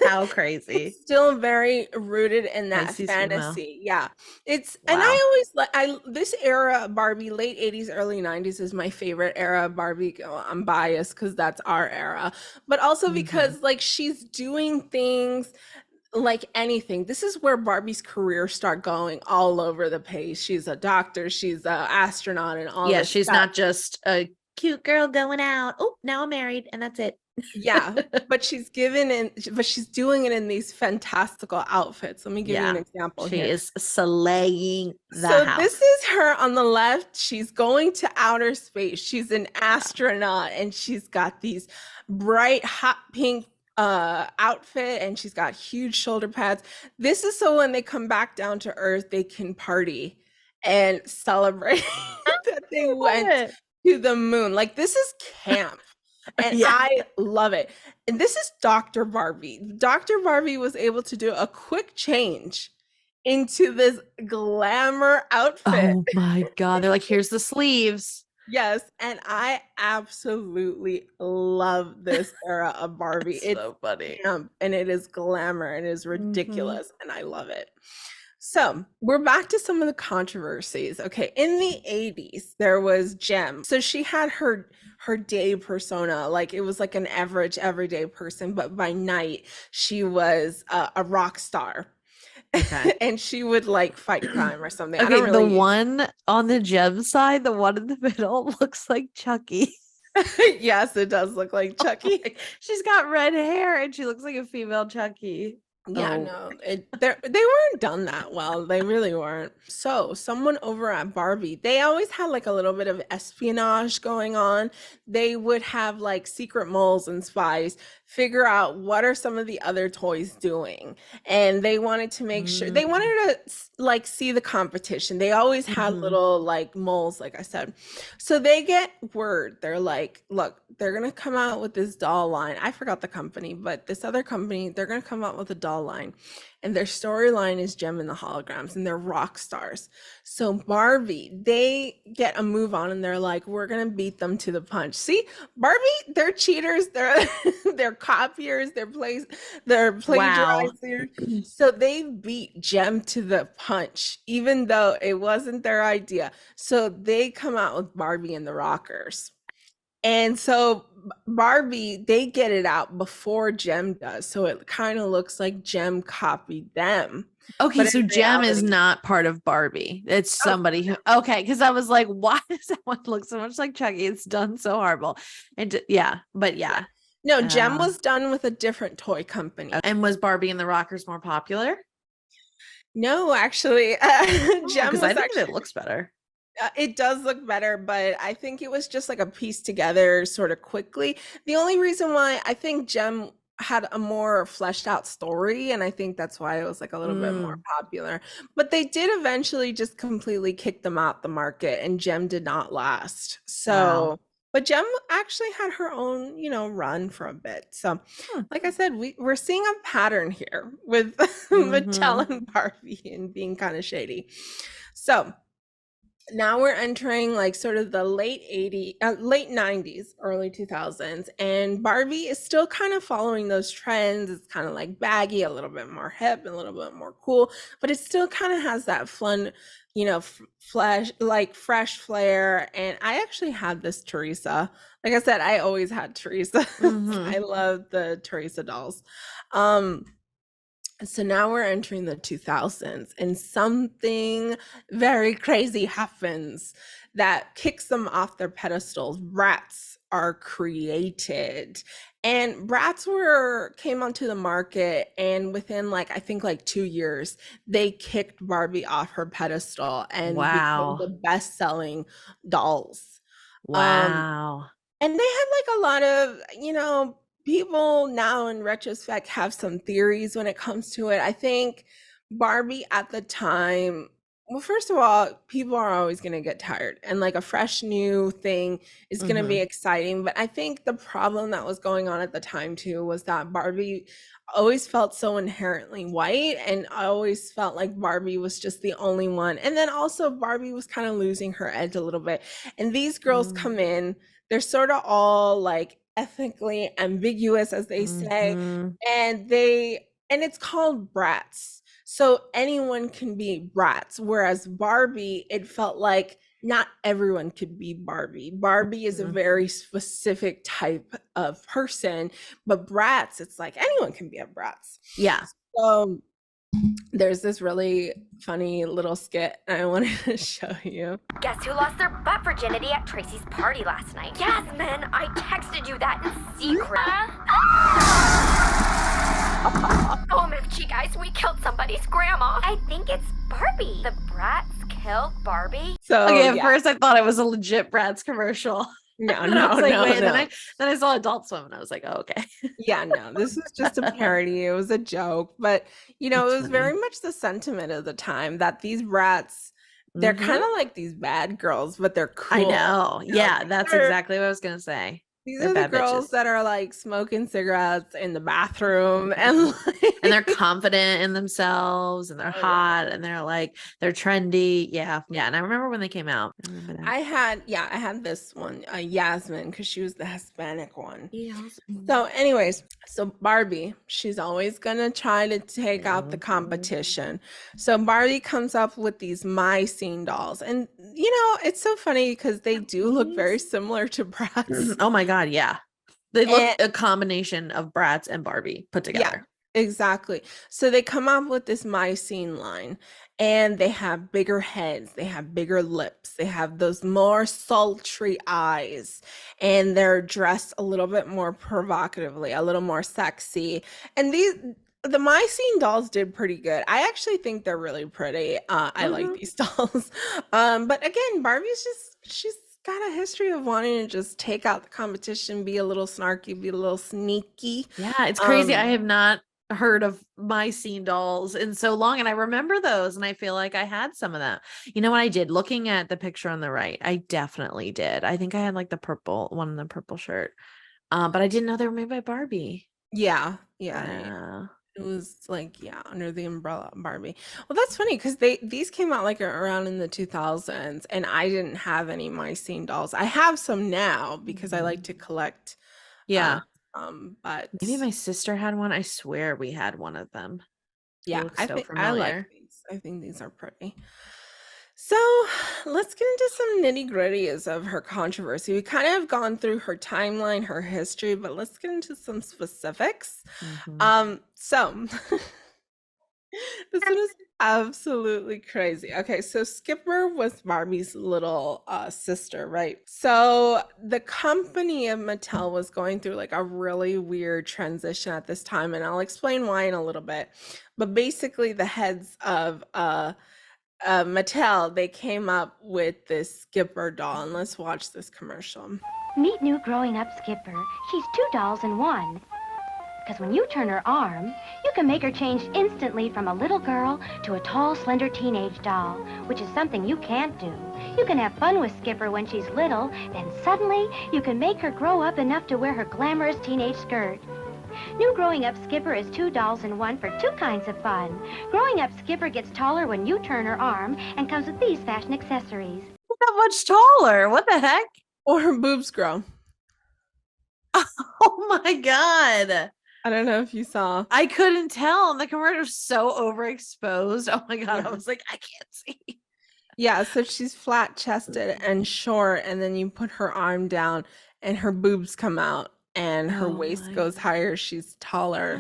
How crazy. It's still very rooted in that Pisces fantasy. Yeah. It's and I always this era of Barbie, late 80s, early 90s is my favorite era of Barbie. I'm biased because that's our era, but also because like she's doing things like anything. This is where Barbie's career start going all over the place. She's a doctor, she's an astronaut, and all. Yeah, she's not just a cute girl going out. Oh, now I'm married, and that's it. But she's doing it in these fantastical outfits. Let me give you an example. She is slaying the house. This is her on the left. She's going to outer space. She's an astronaut, and she's got these bright hot pink outfit, and she's got huge shoulder pads. This is so when they come back down to earth, they can party and celebrate that they went to the moon. Like, this is camp. And I love it. And this is Dr. Barbie. Dr. Barbie was able to do a quick change into this glamour outfit. Oh my God. They're like, here's the sleeves. Yes, and I absolutely love this era of Barbie. It's so funny. And it is glamour, and it is ridiculous, and I love it. So we're back to some of the controversies. Okay, in the 80s, there was Jem. So she had her day persona, like it was like an average everyday person, but by night she was a rock star. Okay. and she would like fight crime or something. I Okay, don't really. the one on the gem side, the one in the middle looks like Chucky. Yes, it does look like Chucky. She's got red hair and she looks like a female Chucky. Yeah, Oh. no, they weren't done that well. They really weren't. So, someone over at Barbie, they always had like a little bit of espionage going on. They would have like secret moles and spies figure out what are some of the other toys doing. And they wanted to make sure they wanted to like see the competition. They always had little like moles, like I said. So they get word. They're like, look, they're going to come out with this doll line. I forgot the company, but this other company, they're going to come out with a doll line. And their storyline is Gem and the Holograms, and they're rock stars. So Barbie, they get a move on and they're like, we're going to beat them to the punch. See, Barbie, they're cheaters. They're copiers. They're plagiarizers. Wow. So they beat Gem to the punch, even though it wasn't their idea. So they come out with Barbie and the Rockers. And so Barbie, they get it out before Gem does. So it kind of looks like Gem copied them. Okay, But so in Gem is reality- not part of Barbie. It's somebody who, okay, because I was like, why does that one look so much like Chucky? It's done so horrible. And yeah, but yeah. No, Gem was done with a different toy company. And was Barbie and the Rockers more popular? No, actually, Gem Because was I think actually, it looks better. it does look better, but I think it was just like a piece together sort of quickly. The only reason why I think Gem had a more fleshed out story, and I think that's why it was like a little bit more popular. But they did eventually just completely kick them out the market, and Gem did not last. So, but Gem actually had her own, run for a bit. So, like I said, we're seeing a pattern here with Mattel and Barbie and being kind of shady. So now we're entering like sort of the late 90s, early 2000s, and Barbie is still kind of following those trends. It's kind of like baggy, a little bit more hip, a little bit more cool, but it still kind of has that fun, fresh flair. And I actually had this Teresa. Like I said, I always had Teresa. I love the Teresa dolls. So now we're entering the 2000s, and something very crazy happens that kicks them off their pedestals. Brats are created, and brats came onto the market, and within I think 2 years, they kicked Barbie off her pedestal and became the best-selling dolls. Wow. And they had a lot of, people now in retrospect have some theories when it comes to it. I think Barbie at the time, well, first of all, people are always going to get tired, and a fresh new thing is going to be exciting. But I think the problem that was going on at the time too was that Barbie always felt so inherently white, and I always felt like Barbie was just the only one. And then also Barbie was kind of losing her edge a little bit. And these girls come in, they're sort of all ethnically ambiguous, as they say, and it's called brats. So anyone can be brats, whereas Barbie, it felt like not everyone could be Barbie. Barbie is a very specific type of person, but brats, it's like anyone can be a brats. Yeah. So there's this really funny little skit I wanted to show you. Guess who lost their butt virginity at Tracy's party last night? Yasmin, I texted you that in secret. OMFG, guys, we killed somebody's grandma. I think it's Barbie. The brats killed Barbie? So okay, at first I thought it was a legit Bratz commercial. No. Then I saw Adult Swim and I was like, oh, okay. Yeah, no, this was just a parody. It was a joke, but it was very much the sentiment of the time that these brats, they're kind of like these bad girls, but they're cool. I know. Yeah, that's exactly what I was gonna say. These are the girls that are smoking cigarettes in the bathroom, and they're confident in themselves, and they're hot, and they're trendy. Yeah. And I remember when they came out. I had this one, Yasmin, because she was the Hispanic one. So anyways, Barbie, she's always gonna try to take out the competition. So Barbie comes up with these My Scene dolls, and it's so funny because they do look very similar to brats. Oh my god, yeah. They look a combination of brats and Barbie put together. Exactly. So they come up with this mycene line, and they have bigger heads, they have bigger lips, they have those more sultry eyes, and they're dressed a little bit more provocatively, a little more sexy. And the mycene dolls did pretty good. I actually think they're really pretty. I like these dolls. But again, Barbie's she's got a history of wanting to just take out the competition, be a little snarky, be a little sneaky. Yeah, it's crazy. I have not heard of mycene dolls in so long, and I remember those, and I feel like I had some of them. You know what I did? Looking at the picture on the right, I definitely did. I think I had like the purple one in the purple shirt. But I didn't know they were made by Barbie. Yeah. Wow. It was like, yeah, under the umbrella of Barbie. Well, that's funny because these came out like around in the 2000s, and I didn't have any mycene dolls. I have some now because I like to collect. Yeah. But Maybe my sister had one. I swear we had one of them. They yeah, look I so think I like familiar. these. I think these are pretty. So let's get into some nitty-gritties of her controversy. We kind of have gone through her timeline, her history, but let's get into some specifics. So this one is absolutely crazy. Okay, so Skipper was Barbie's little sister, right? So the company of Mattel was going through like a really weird transition at this time, and I'll explain why in a little bit. But basically, the heads of Mattel, they came up with this Skipper doll, and let's watch this commercial. Meet new growing up Skipper. She's two dolls in one. Because when you turn her arm, you can make her change instantly from a little girl to a tall, slender teenage doll, which is something you can't do. You can have fun with Skipper when she's little, then suddenly you can make her grow up enough to wear her glamorous teenage skirt. New growing up Skipper is two dolls in one for two kinds of fun. Growing up Skipper gets taller when you turn her arm and comes with these fashion accessories. Not much taller. What the heck? Or her boobs grow. Oh my God. I don't know if you saw. I couldn't tell. And the commercial was so overexposed. Oh my God. I was like, I can't see. Yeah, so she's flat chested and short, and then you put her arm down and her boobs come out and her waist goes higher. She's taller,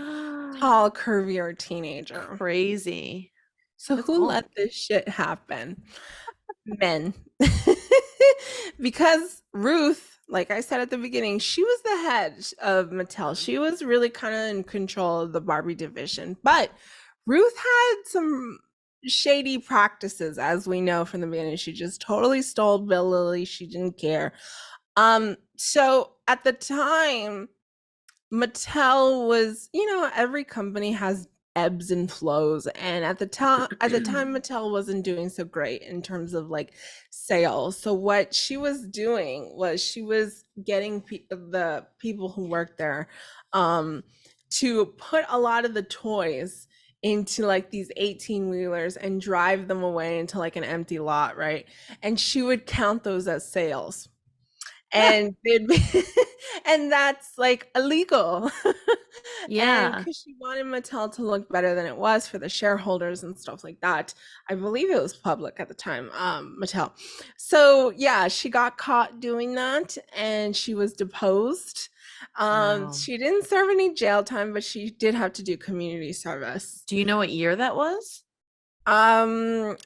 tall, curvier teenager. Crazy. So who let this shit happen? Men. Because Ruth, like I said at the beginning, she was the head of Mattel. She was really kind of in control of the Barbie division. But Ruth had some shady practices, as we know from the beginning. She just totally stole Bill Lilly. She didn't care. So at the time, Mattel was, every company has ebbs and flows, and at the time Mattel wasn't doing so great in terms of like sales. So what she was doing was she was getting the people who worked there to put a lot of the toys into like these 18-wheelers and drive them away into like an empty lot, right? And she would count those as sales. And they'd be and that's like illegal. Yeah. Because she wanted Mattel to look better than it was for the shareholders and stuff like that. I believe it was public at the time, Mattel. So yeah, she got caught doing that and she was deposed. She didn't serve any jail time, but she did have to do community service. Do you know what year that was? I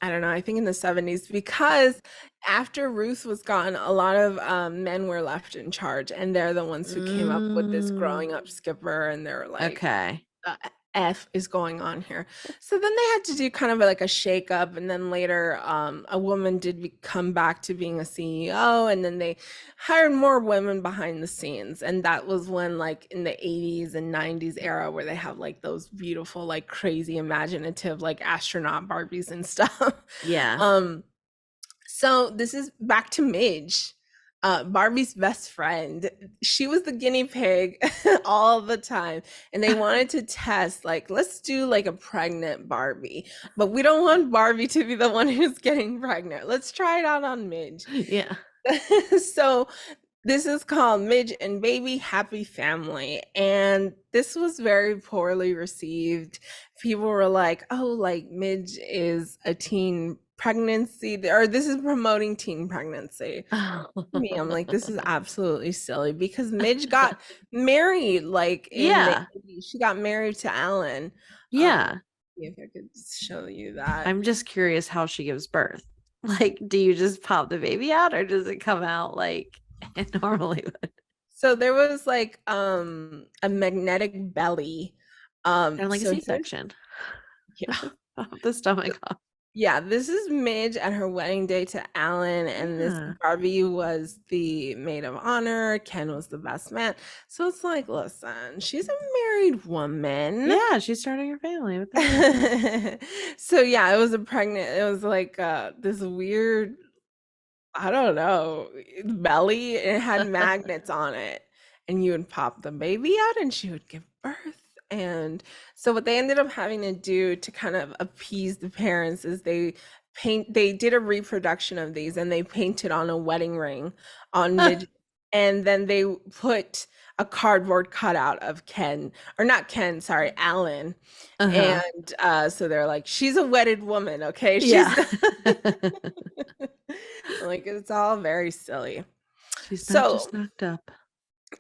don't know. I think in the 70s, because after Ruth was gone, a lot of men were left in charge, and they're the ones who came up with this growing up Skipper, and they're like, okay, F is going on here. So then they had to do kind of like a shakeup, and then later a woman did come back to being a CEO, and then they hired more women behind the scenes, and that was when like in the 80s and 90s era where they have like those beautiful like crazy imaginative like astronaut Barbies and stuff. Yeah. So this is back to Midge. Barbie's best friend. She was the guinea pig all the time, and they wanted to test like, let's do like a pregnant Barbie, but we don't want Barbie to be the one who's getting pregnant. Let's try it out on Midge. Yeah. So this is called Midge and Baby Happy Family, and this was very poorly received. People were like, oh, like Midge is a teen pregnancy, or this is promoting teen pregnancy. Me, I'm like, this is absolutely silly because Midge got married like in the 80s. She got married to Alan. See if I could show you that. I'm just curious how she gives birth. Like, do you just pop the baby out or does it come out like it normally would? So there was like a magnetic belly. Kind of like so a C-section. Yeah. The stomach off. Yeah, this is Midge at her wedding day to Alan, and this Barbie was the maid of honor. Ken was the best man. So it's like, listen, she's a married woman. Yeah, she's starting her family with So yeah, it was like this weird, I don't know, belly. It had magnets on it, and you would pop the baby out and she would give birth. And so what they ended up having to do to kind of appease the parents is they did a reproduction of these, and they painted on a wedding ring on Midge, and then they put a cardboard cutout of Ken, or not Ken, sorry, Alan. And so they're like, she's a wedded woman, okay? Like, it's all very silly. She's not just knocked up.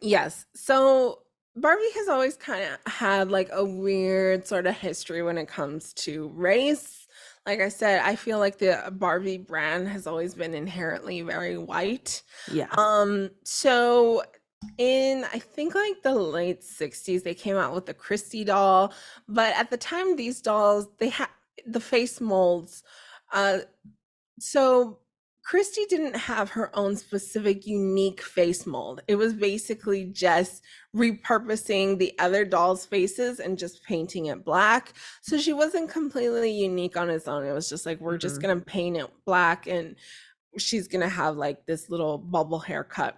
Yes. So Barbie has always kind of had like a weird sort of history when it comes to race. Like I said, I feel like the Barbie brand has always been inherently very white. Yeah. So in, I think, like the late 60s, they came out with the Christie doll. But at the time, these dolls, they had the face molds. So Christie didn't have her own specific unique face mold. It was basically just repurposing the other dolls' faces and just painting it black. So she wasn't completely unique on its own. It was just like, we're just going to paint it black, and she's gonna have like this little bubble haircut.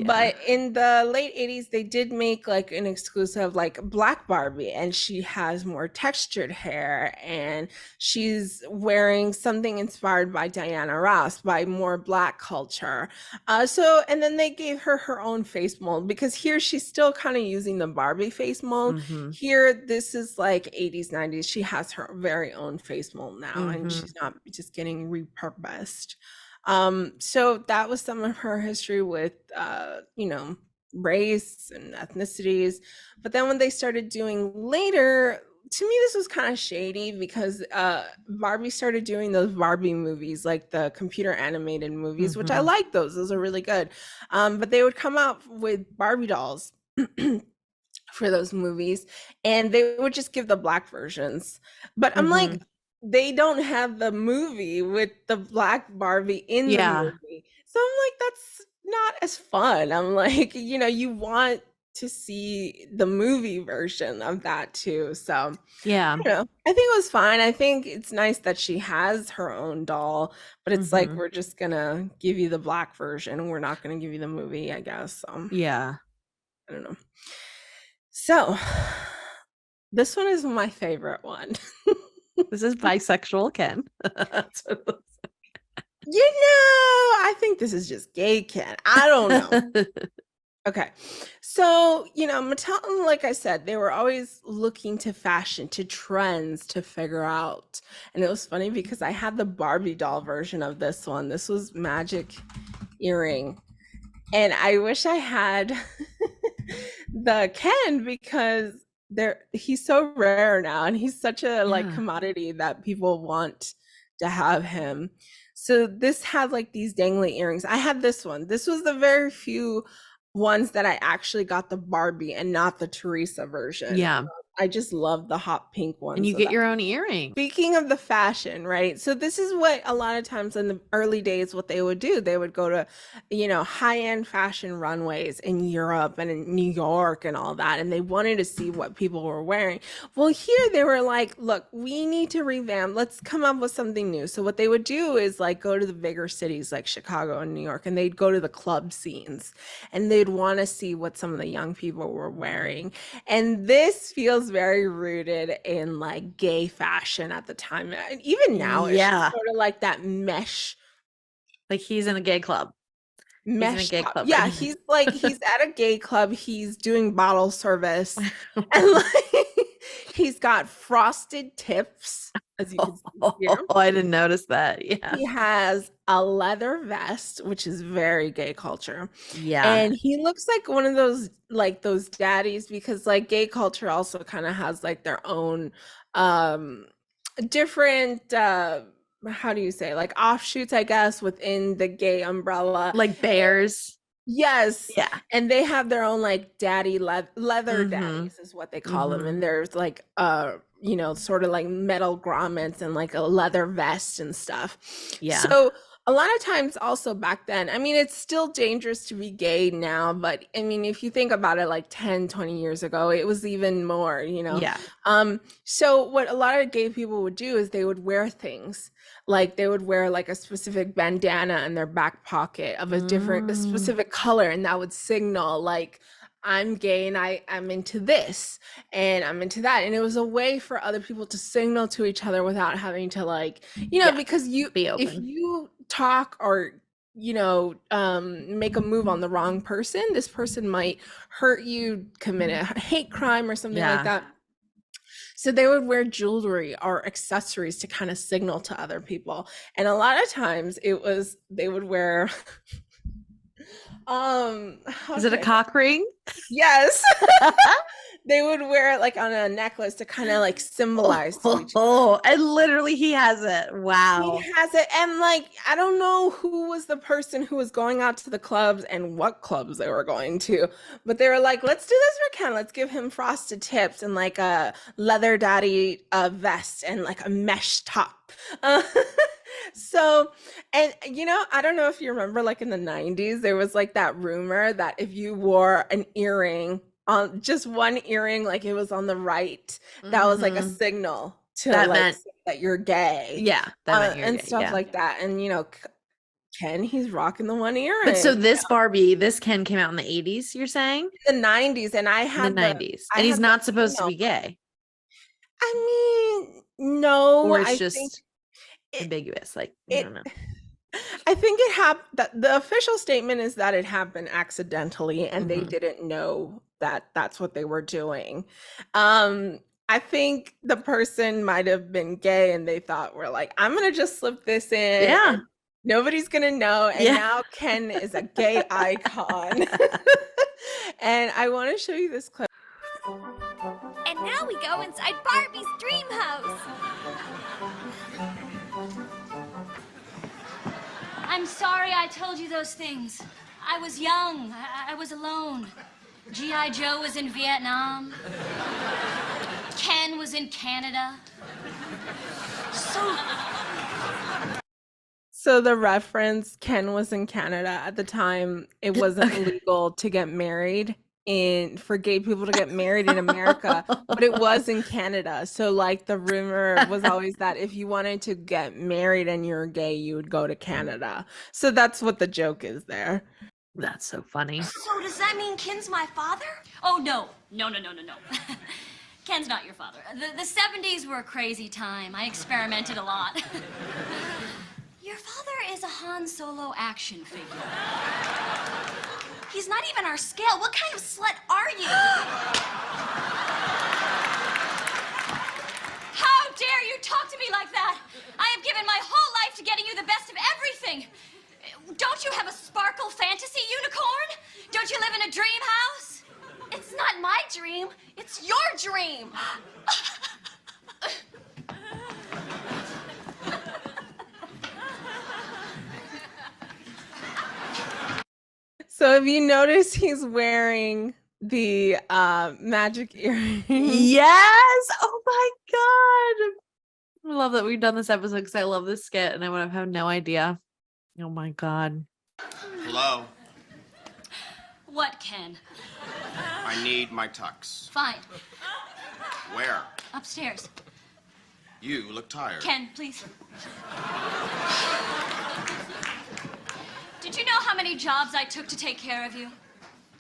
But in the late 80s, they did make like an exclusive like Black Barbie, and she has more textured hair, and she's wearing something inspired by Diana Ross, by more Black culture. And then they gave her her own face mold, because here she's still kind of using the Barbie face mold. Here, this is like 80s, 90s. She has her very own face mold now, and she's not just getting repurposed. So that was some of her history with, race and ethnicities. But then when they started doing later, to me, this was kind of shady, because Barbie started doing those Barbie movies, like the computer animated movies, which I like those. Those are really good. But they would come out with Barbie dolls for those movies, and they would just give the Black versions. But I'm like, they don't have the movie with the Black Barbie in the movie. So I'm like, that's not as fun. I'm like, you want to see the movie version of that too. So I think it was fine. I think it's nice that she has her own doll, but it's like, we're just gonna give you the Black version, and we're not gonna give you the movie, I guess. So I don't know. So this one is my favorite one. This is bisexual Ken. I think this is just gay Ken. I don't know. Okay. So, Mattel, like I said, they were always looking to fashion, to trends, to figure out. And it was funny because I had the Barbie doll version of this one. This was Magic Earring. And I wish I had the Ken, because he's so rare now, and he's such a like commodity that people want to have him. So this had like these dangly earrings. I had this one. This was the very few ones that I actually got the Barbie and not the Teresa version. I just love the hot pink one. And you get your own earring. Speaking of the fashion, right? So this is what a lot of times in the early days, what they would do, they would go to, high-end fashion runways in Europe and in New York and all that. And they wanted to see what people were wearing. Well, here they were like, look, we need to revamp. Let's come up with something new. So what they would do is like go to the bigger cities like Chicago and New York, and they'd go to the club scenes, and they'd want to see what some of the young people were wearing. And this feels very rooted in like gay fashion at the time, and even now it's sort of like that mesh, like he's in a gay club. He's in a gay club. Yeah, he's at a gay club, he's doing bottle service, and like he's got frosted tips as you can see here. Oh, I didn't notice that. Yeah. He has a leather vest, which is very gay culture. Yeah. And he looks like one of those, like those daddies, because like gay culture also kind of has like their own different how do you say, like offshoots, I guess, within the gay umbrella. Like bears. Yes. Yeah. And they have their own like daddy leather daddies is what they call them. And there's like you know, sort of like metal grommets and like a leather vest and stuff. Yeah. So a lot of times also back then, I mean, it's still dangerous to be gay now, but I mean, if you think about it, like 10, 20 years ago, it was even more, you know? Yeah. So what a lot of gay people would do is they would wear things, like they would wear like a specific bandana in their back pocket of a specific color, and that would signal like, I'm gay and I'm into this and I'm into that. And it was a way for other people to signal to each other without having to like, you know, because if you talk or, you know, make a move on the wrong person, this person might hurt you, commit a hate crime or something like that. So they would wear jewelry or accessories to kind of signal to other people. And a lot of times they would wear is it a cock ring? Yes. They would wear it like on a necklace to kind of like symbolize to each other. And literally he has it. Wow. He has it. And like, I don't know who was the person who was going out to the clubs and what clubs they were going to, but they were like, let's do this for Ken. Let's give him frosted tips and like a leather daddy vest and like a mesh top. So, and you know, I don't know if you remember, like in the 90s, there was like that rumor that if you wore an earring on just one earring, like it was on the right, that was like a signal to that like meant, that you're gay. Yeah. That meant you're and gay, stuff like that. And you know, Ken, he's rocking the one earring. But so this Barbie, this Ken came out in the 80s, you're saying? The 90s. And I had the 90s. And he's not supposed to be gay. I mean, no. Or it's just ambiguous, like I don't know. I think it happened. The official statement is that it happened accidentally, and they didn't know that that's what they were doing. I think the person might have been gay, and they thought, we're like, I'm gonna just slip this in. Yeah. Nobody's gonna know. And now Ken is a gay icon. And I want to show you this clip. And now we go inside Barbie's dream house. I'm sorry I told you those things. I was young. I was alone. G.I. Joe was in Vietnam. Ken was in Canada. So the reference, Ken was in Canada at the time. It wasn't illegal to get married for gay people to get married in America, but it was in Canada. So like the rumor was always that if you wanted to get married and you're gay, you would go to Canada. So that's what the joke is there. That's so funny. So does that mean Ken's my father? Oh, no. No. Ken's not your father. The 70s were a crazy time. I experimented a lot. Your father is a Han Solo action figure. He's not even our scale. What kind of slut are you? How dare you talk to me like that? I have given my whole life to getting you the best of everything. Don't you have a sparkle fantasy unicorn? Don't you live in a dream house? It's not my dream. It's your dream. So if you notice, he's wearing the magic earring. Yes. Oh my God. I love that we've done this episode because I love this skit and I would have had no idea. Oh my God. Hello. What, Ken? I need my tux. Fine. Where? Upstairs. You look tired. Ken, please. Did you know how many jobs I took to take care of you?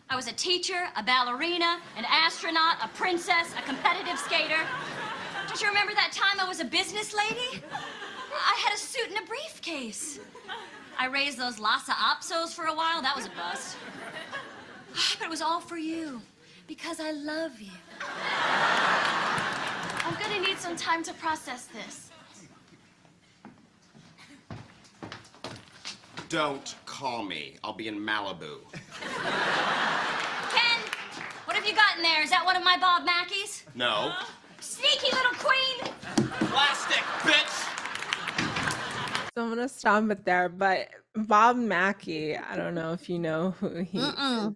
I was a teacher, a ballerina, an astronaut, a princess, a competitive skater. Don't you remember that time I was a business lady? I had a suit and a briefcase. I raised those Lhasa Apsos for a while. That was a bust. But it was all for you, because I love you. I'm gonna need some time to process this. Don't call me. I'll be in Malibu. Ken, what have you got in there? Is that one of my Bob Mackies? No. Sneaky little queen! Plastic, bitch! So I'm gonna stop it there. But Bob Mackie, I don't know if you know who he is.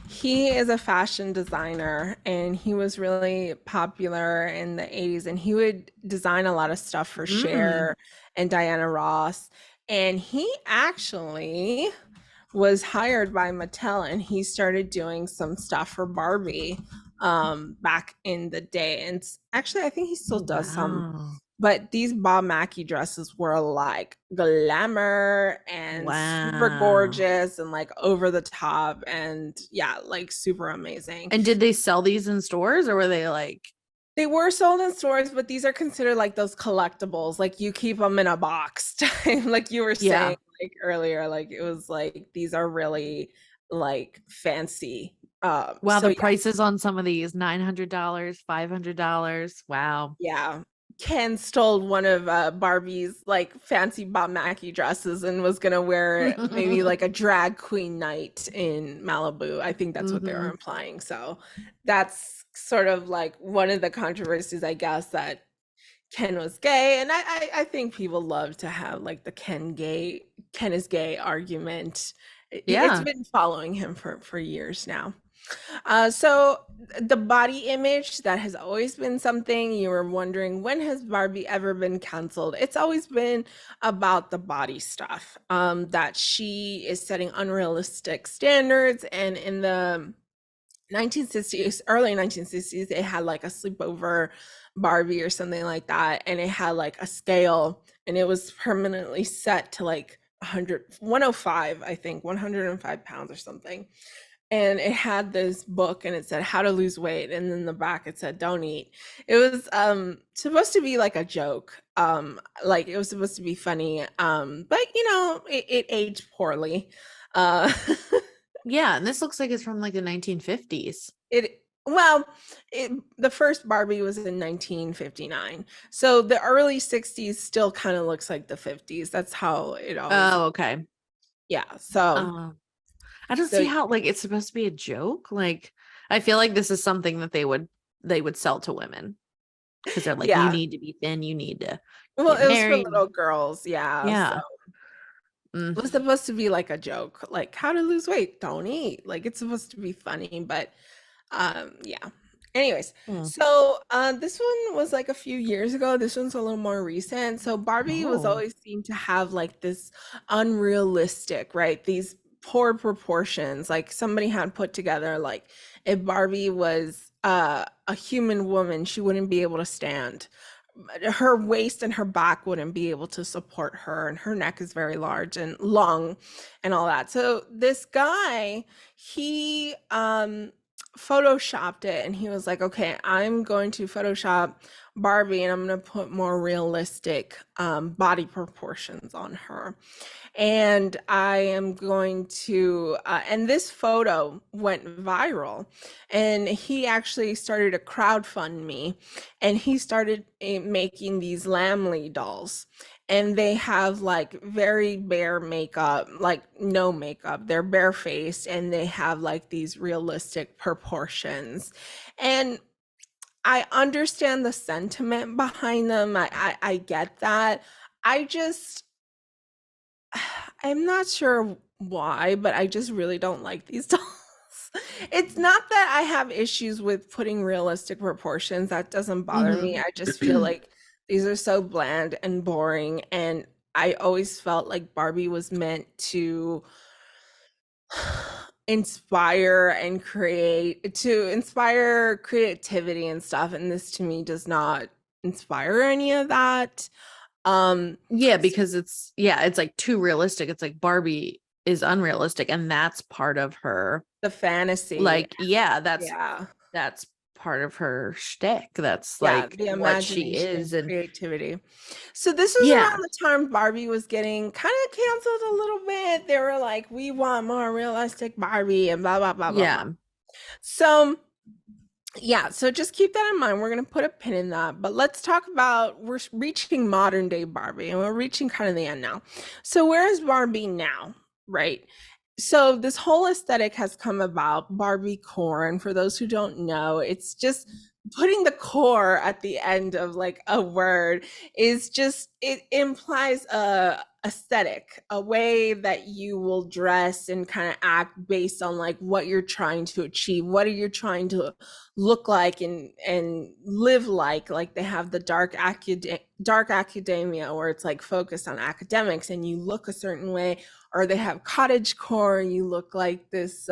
He is a fashion designer, and he was really popular in the 80s, and he would design a lot of stuff for Cher and Diana Ross. And he actually was hired by Mattel, and he started doing some stuff for Barbie back in the day. And actually, I think he still does some. But these Bob Mackie dresses were like glamour and super gorgeous and like over the top and yeah, like super amazing. And did they sell these in stores, or were they like? They were sold in stores, but these are considered like those collectibles. Like you keep them in a box, like you were saying like earlier. Like it was like these are really like fancy. Wow, so the prices on some of these $900, $500. Wow. Yeah. Ken stole one of Barbie's like fancy Bob Mackie dresses and was gonna wear it maybe like a drag queen night in Malibu. I think that's what they were implying. So that's sort of like one of the controversies, I guess, that Ken was gay. And I think people love to have like the Ken is gay argument. It's been following him for years now. So the body image, that has always been something you were wondering, when has Barbie ever been canceled? It's always been about the body stuff, that she is setting unrealistic standards. And in the 1960s, early 1960s, they had like a sleepover Barbie or something like that. And it had like a scale, and it was permanently set to like 105, I think, 105 pounds or something. And it had this book, and it said how to lose weight, and then the back it said don't eat. It was supposed to be like a joke, like it was supposed to be funny, but you know, it aged poorly. Yeah, and this looks like it's from like the 1950s. The first Barbie was in 1959, so the early 60s still kind of looks like the 50s. That's how it always. Oh, okay. Yeah, so I don't see how like it's supposed to be a joke. Like I feel like this is something that they would sell to women, because they're like, you need to be thin, you need to. Well, it was for little girls, yeah. So it was supposed to be like a joke, like how to lose weight, don't eat. Like it's supposed to be funny, but yeah. Anyways, so this one was like a few years ago. This one's a little more recent. So Barbie was always seemed to have like this unrealistic, right? These poor proportions. Like somebody had put together like if Barbie was a human woman, she wouldn't be able to stand. Her waist and her back wouldn't be able to support her, and her neck is very large and long and all that. So this guy, he photoshopped it, and he was like, okay, I'm going to Photoshop Barbie, and I'm going to put more realistic body proportions on her. And I am going to, and this photo went viral, and he actually started a crowdfund, and he started making these Lamley dolls. And they have like very bare makeup, like no makeup. They're barefaced, and they have like these realistic proportions. And I understand the sentiment behind them. I get that. I'm not sure why, but I just really don't like these dolls. It's not that I have issues with putting realistic proportions. That doesn't bother me. I just feel like these are so bland and boring. And I always felt like Barbie was meant to inspire creativity and stuff. And this to me does not inspire any of that. Because it's like too realistic. It's like Barbie is unrealistic, and that's part of her the fantasy. Like that's part of her shtick. That's like the what she is and creativity. So this was around the time Barbie was getting kind of canceled a little bit. They were like, we want more realistic Barbie and blah blah blah blah. So Yeah, so just keep that in mind. We're going to put a pin in that. But let's talk about, we're reaching modern day Barbie, and we're reaching kind of the end now. So where is Barbie now, right? So this whole aesthetic has come about, Barbie core, and for those who don't know, it's just putting the core at the end of like a word is just, it implies a aesthetic, a way that you will dress and kind of act based on like what you're trying to achieve, what are you trying to look like and live like they have the dark academia where it's like focused on academics and you look a certain way, or they have cottage core, you look like this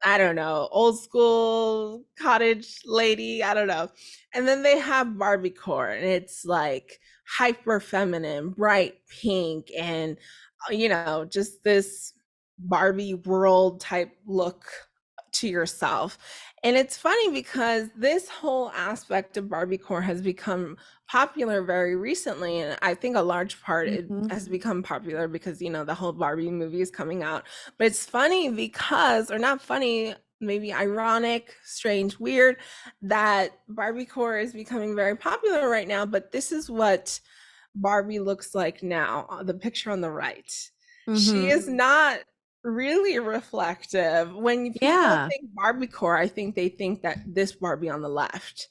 I don't know, old school cottage lady, I don't know. And then they have Barbie core, and it's like hyper feminine, bright pink, and just this Barbie world type look to yourself. And it's funny because this whole aspect of Barbie core has become popular very recently. And I think a large part it has become popular because, the whole Barbie movie is coming out. But it's funny because, or not funny, maybe ironic, strange, weird, that Barbie core is becoming very popular right now. But this is what Barbie looks like now, the picture on the right. She is not really reflective. When people think Barbie core, I think they think that this Barbie on the left.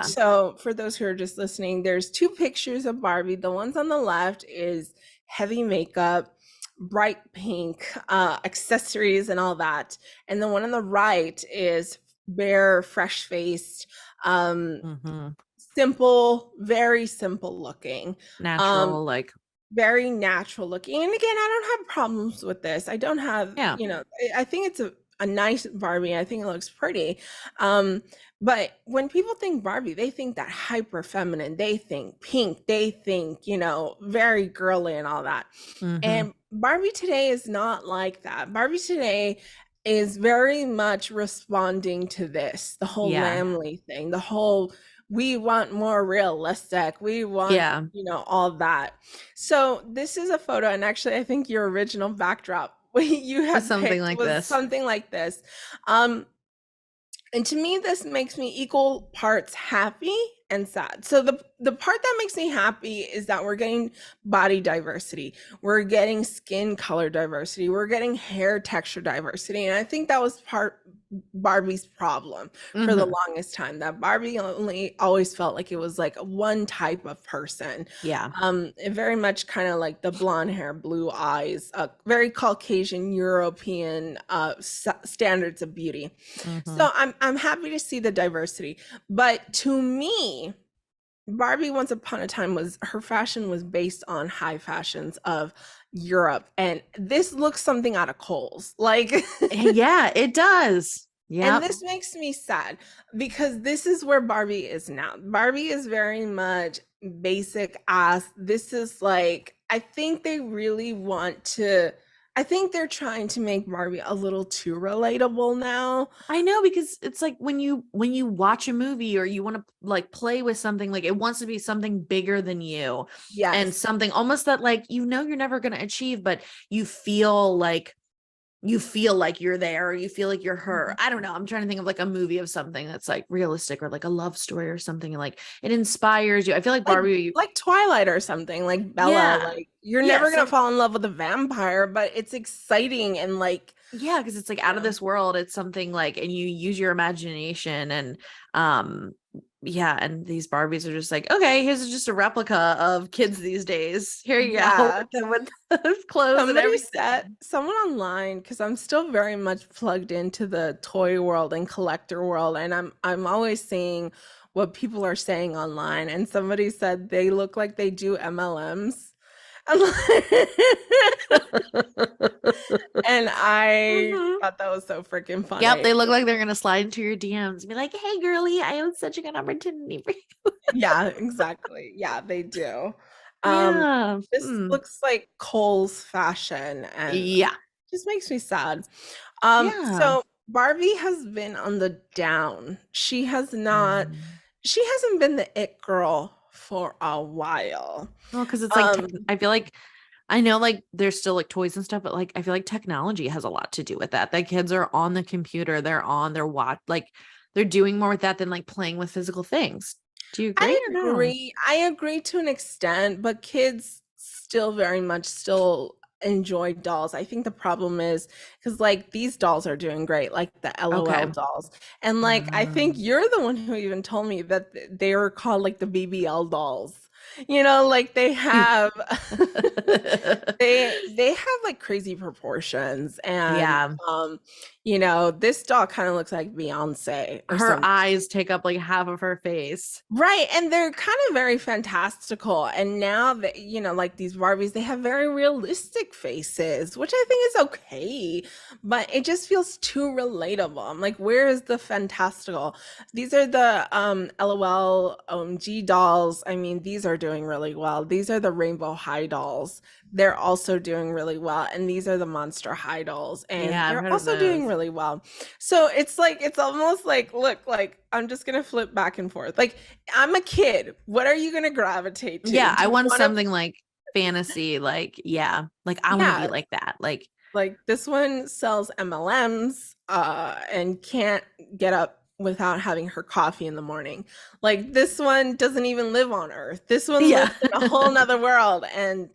So for those who are just listening, there's two pictures of Barbie. The ones on the left is heavy makeup, bright pink, accessories and all that. And the one on the right is bare, fresh-faced, simple, very simple looking. Natural, Very natural looking. And again, I don't have problems with this. I don't have, I think it's a nice Barbie. I think it looks pretty. But when people think Barbie, they think that hyper feminine, they think pink, they think, very girly and all that. And Barbie today is not like that. Barbie today is very much responding to this, the whole Lamley thing, the whole we want more realistic. We want, all that. So this is a photo, and actually, I think your original backdrop you had something picked like was this. something like this. And to me, this makes me equal parts happy and sad. So the part that makes me happy is that we're getting body diversity, we're getting skin color diversity, we're getting hair texture diversity, and I think that was Barbie's problem for the longest time, that Barbie only always felt like it was like one type of person. Very much kind of like the blonde hair, blue eyes, very Caucasian European standards of beauty. So I'm happy to see the diversity, but to me, Barbie once upon a time her fashion was based on high fashions of Europe, and this looks something out of Kohl's. Like yeah, it does. Yeah. And this makes me sad because this is where Barbie is now. Barbie is very much basic ass. This is like, I think they really want to, I think they're trying to make Barbie a little too relatable now. I know, because it's like when you watch a movie or you want to like play with something, like it wants to be something bigger than you. Yes. And something almost that like, you're never going to achieve, but you feel like you're there, or you feel like you're her. I don't know. I'm trying to think of like a movie of something that's like realistic, or like a love story or something, and like it inspires you. I feel like Barbie, like Twilight or something, like Bella, like you're never going to fall in love with a vampire, but it's exciting and like, because it's like out of this world. It's something like, and you use your imagination, and and these Barbies are just like, okay, here's just a replica of kids these days. Here you go with the clothes. Somebody said, someone online, because I'm still very much plugged into the toy world and collector world, and I'm always seeing what people are saying online, and somebody said they look like they do MLMs. And I thought that was so freaking funny. Yep, they look like they're gonna slide into your DMs and be like, "Hey, girly, I have such a good opportunity for you." Yeah, exactly. Yeah, they do. This looks like Kohl's fashion, and just makes me sad. So Barbie has been on the down. She has not. She hasn't been the it girl for a while. Well, because it's like I feel like, I know like there's still like toys and stuff, but like I feel like technology has a lot to do with that. Like kids are on the computer, they're on their watch, like they're doing more with that than like playing with physical things. Do you agree or no? I agree to an extent, but kids still very much still enjoy dolls. I think the problem is because like these dolls are doing great, like the Okay. LOL dolls. And like I think you're the one who even told me that they were called like the BBL dolls. You know, like they have they have like crazy proportions and Yeah. you know, this doll kind of looks like Beyonce or Her something. eyes take up like half of her face. Right, and they're kind of very fantastical. And now that, you know, like these Barbies, they have very realistic faces, which I think is okay, but it just feels too relatable. I'm like, where is the fantastical? These are the LOL OMG dolls. I mean, these are doing really well. These are the Rainbow High dolls. They're also doing really well. And these are the Monster High dolls, and Yeah, I've they're heard of also doing those. really well. So it's like it's almost like, look, like I'm just gonna flip back and forth. Like I'm a kid. What are you gonna gravitate to? Yeah, Do I you want want to? something like fantasy, like yeah, like I want to be Yeah, like that. like this one sells MLMs, and can't get up without having her coffee in the morning. Like this one doesn't even live on Earth. This one yeah. lives in a whole nother world, and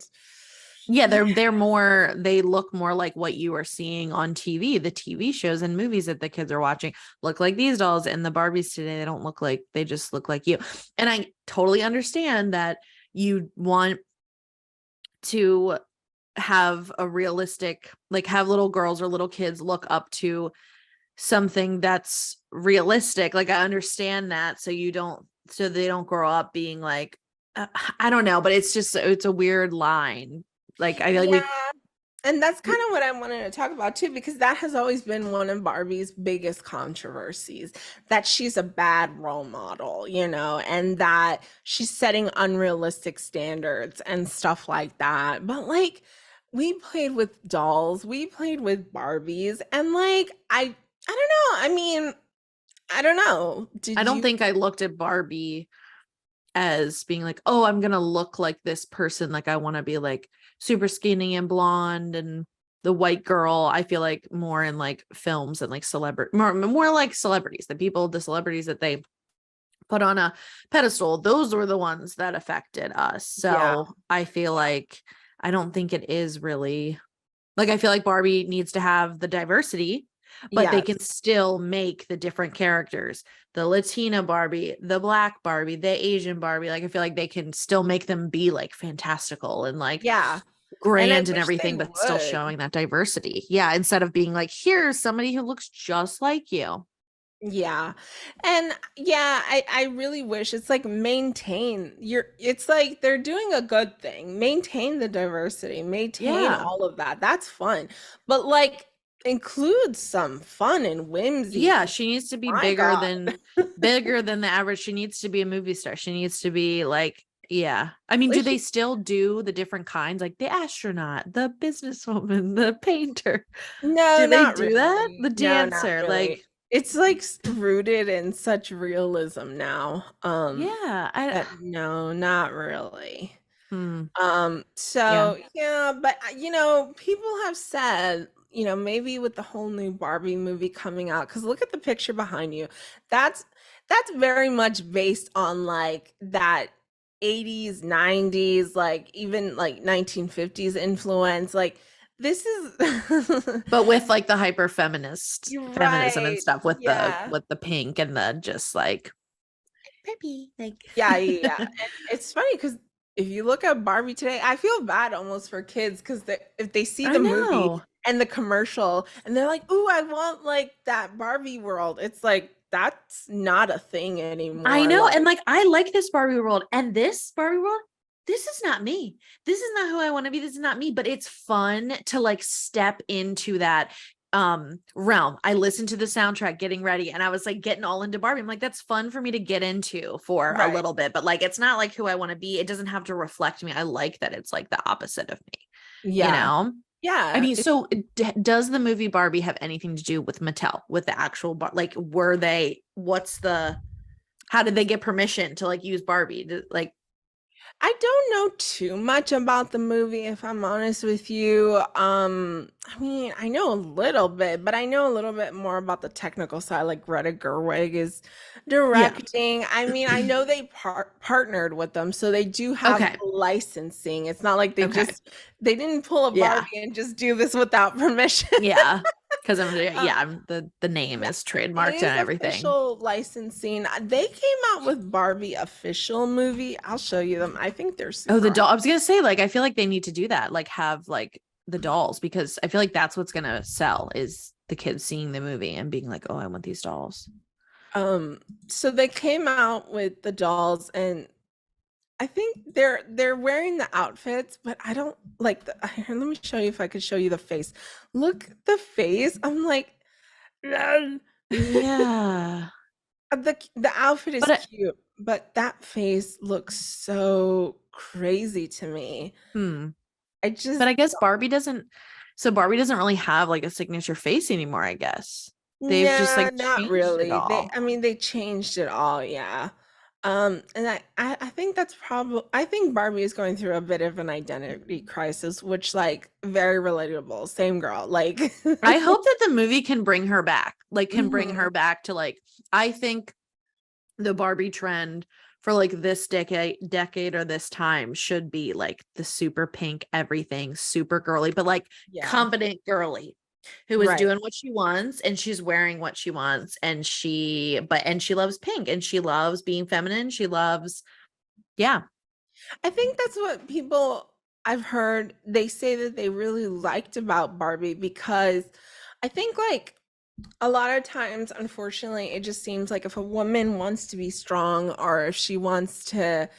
Yeah, they're more, they look more like what you are seeing on TV. The TV shows and movies that the kids are watching look like these dolls, and the Barbies today, they don't look like, they just look like you. And I totally understand that you want to have a realistic, like have little girls or little kids look up to something that's realistic. Like I understand that, so you don't, so they don't grow up being like, I don't know, but it's just, it's a weird line. Like I feel like yeah. And that's kind of what I wanted to talk about too, because that has always been one of Barbie's biggest controversies, that she's a bad role model, you know, and that she's setting unrealistic standards and stuff like that. But like, we played with dolls, we played with Barbies, and like, I don't know. I mean, I don't know. I Did don't you? think I looked at Barbie as being like, oh, I'm gonna look like this person. Like I want to be like super skinny and blonde and the white girl. I feel like more in like films and like celebrity, more like celebrities, the celebrities that they put on a pedestal. Those were the ones that affected us. Yeah. So I feel like I don't think it is really like, I feel like Barbie needs to have the diversity, but they Yes. can still make the different characters, the Latina Barbie, the Black Barbie, the Asian Barbie. Like, I feel like they can still make them be like fantastical and like Yeah. And I grand and wish they everything, but still would. showing that diversity. Yeah. Instead of being like, here's somebody who looks just like you. Yeah. And yeah, I really wish it's like maintain your, it's like they're doing a good thing. Maintain the diversity, maintain Yeah. all of that. That's fun. But like include some fun and whimsy. Yeah. 'Cause She needs to be my God. bigger than the average. She needs to be a movie star. She needs to be like, yeah. I mean, do Like they still do the different kinds, like the astronaut, the businesswoman, the painter? no, Do they not do that? really. The No, not dancer, like, really. It's like rooted in such realism now. yeah, That no, not really. hmm, yeah. So yeah, but you know, people have said, you know, maybe with the whole new Barbie movie coming out, because look at the picture behind you. That's that's very much based on like that 80s, 90s, like even like 1950s influence. Like this is But with like the hyper feminist you're feminism and right. stuff Yeah. with the pink and the just like Barbie, like Yeah, yeah, yeah. And it's funny because if you look at Barbie today, I feel bad almost for kids because if they see I the movie know. and the commercial and they're like, "Ooh, I want like that Barbie world." It's like that's not a thing I anymore. know. Like, And like, I like this Barbie world, and this Barbie world, this is not me. This is not who I want to be. This is not me, but it's fun to like step into that realm. I listened to the soundtrack getting ready, and I was like getting all into Barbie. I'm like, that's fun for me to get into for a right. little bit, but like, it's not like who I want to be. It doesn't have to reflect me. I like that it's like the opposite of me, you Yeah. know? I Yeah. mean, so does the movie Barbie have anything to do with Mattel, with the actual like, were they, how did they get permission to like use Barbie? Like, I don't know too much about the movie, if I'm honest with you. I mean, I know a little bit, but I know a little bit more about the technical side, like Greta Gerwig is Yeah. directing. I mean, I know they partnered with them, so they do have Okay. licensing. It's not like Okay. they didn't pull a Yeah. Barbie and just do this without permission. Yeah. Because Um, I'm the name yeah, is it trademarked is and everything. official licensing. They came out with Barbie official movie. I'll show you them. I think they're Oh, the super doll. I was gonna say, like, I feel like they need to do that, like have like the dolls, because I feel like that's what's gonna sell is the kids seeing the movie and being like, oh, I want these dolls. So they came out with the dolls, and I think they're wearing the outfits, but I don't like the here, let me show you if I could show you the face. Look at the face. I'm like, "Ugh." Yeah. The outfit is But cute, but that face looks so crazy to me. I but just I guess Barbie doesn't really have like a signature face anymore, I guess. They've just Yeah, like not changed it really. all. I mean, they changed it all, yeah. And I think that's probably I think Barbie is going through a bit of an identity crisis, which like very relatable. Same girl, like I hope that the movie can bring her back, like can bring Mhm. her back to like, I think the Barbie trend for like this decade or this time should be like the super pink everything, super girly, but like Yeah, confident girly who is right. doing what she wants and she's wearing what she wants and she loves pink and she loves being feminine. She loves, yeah. I think that's what people I've heard they say that they really liked about Barbie because I think like a lot of times, unfortunately, it just seems like if a woman wants to be strong or if she wants to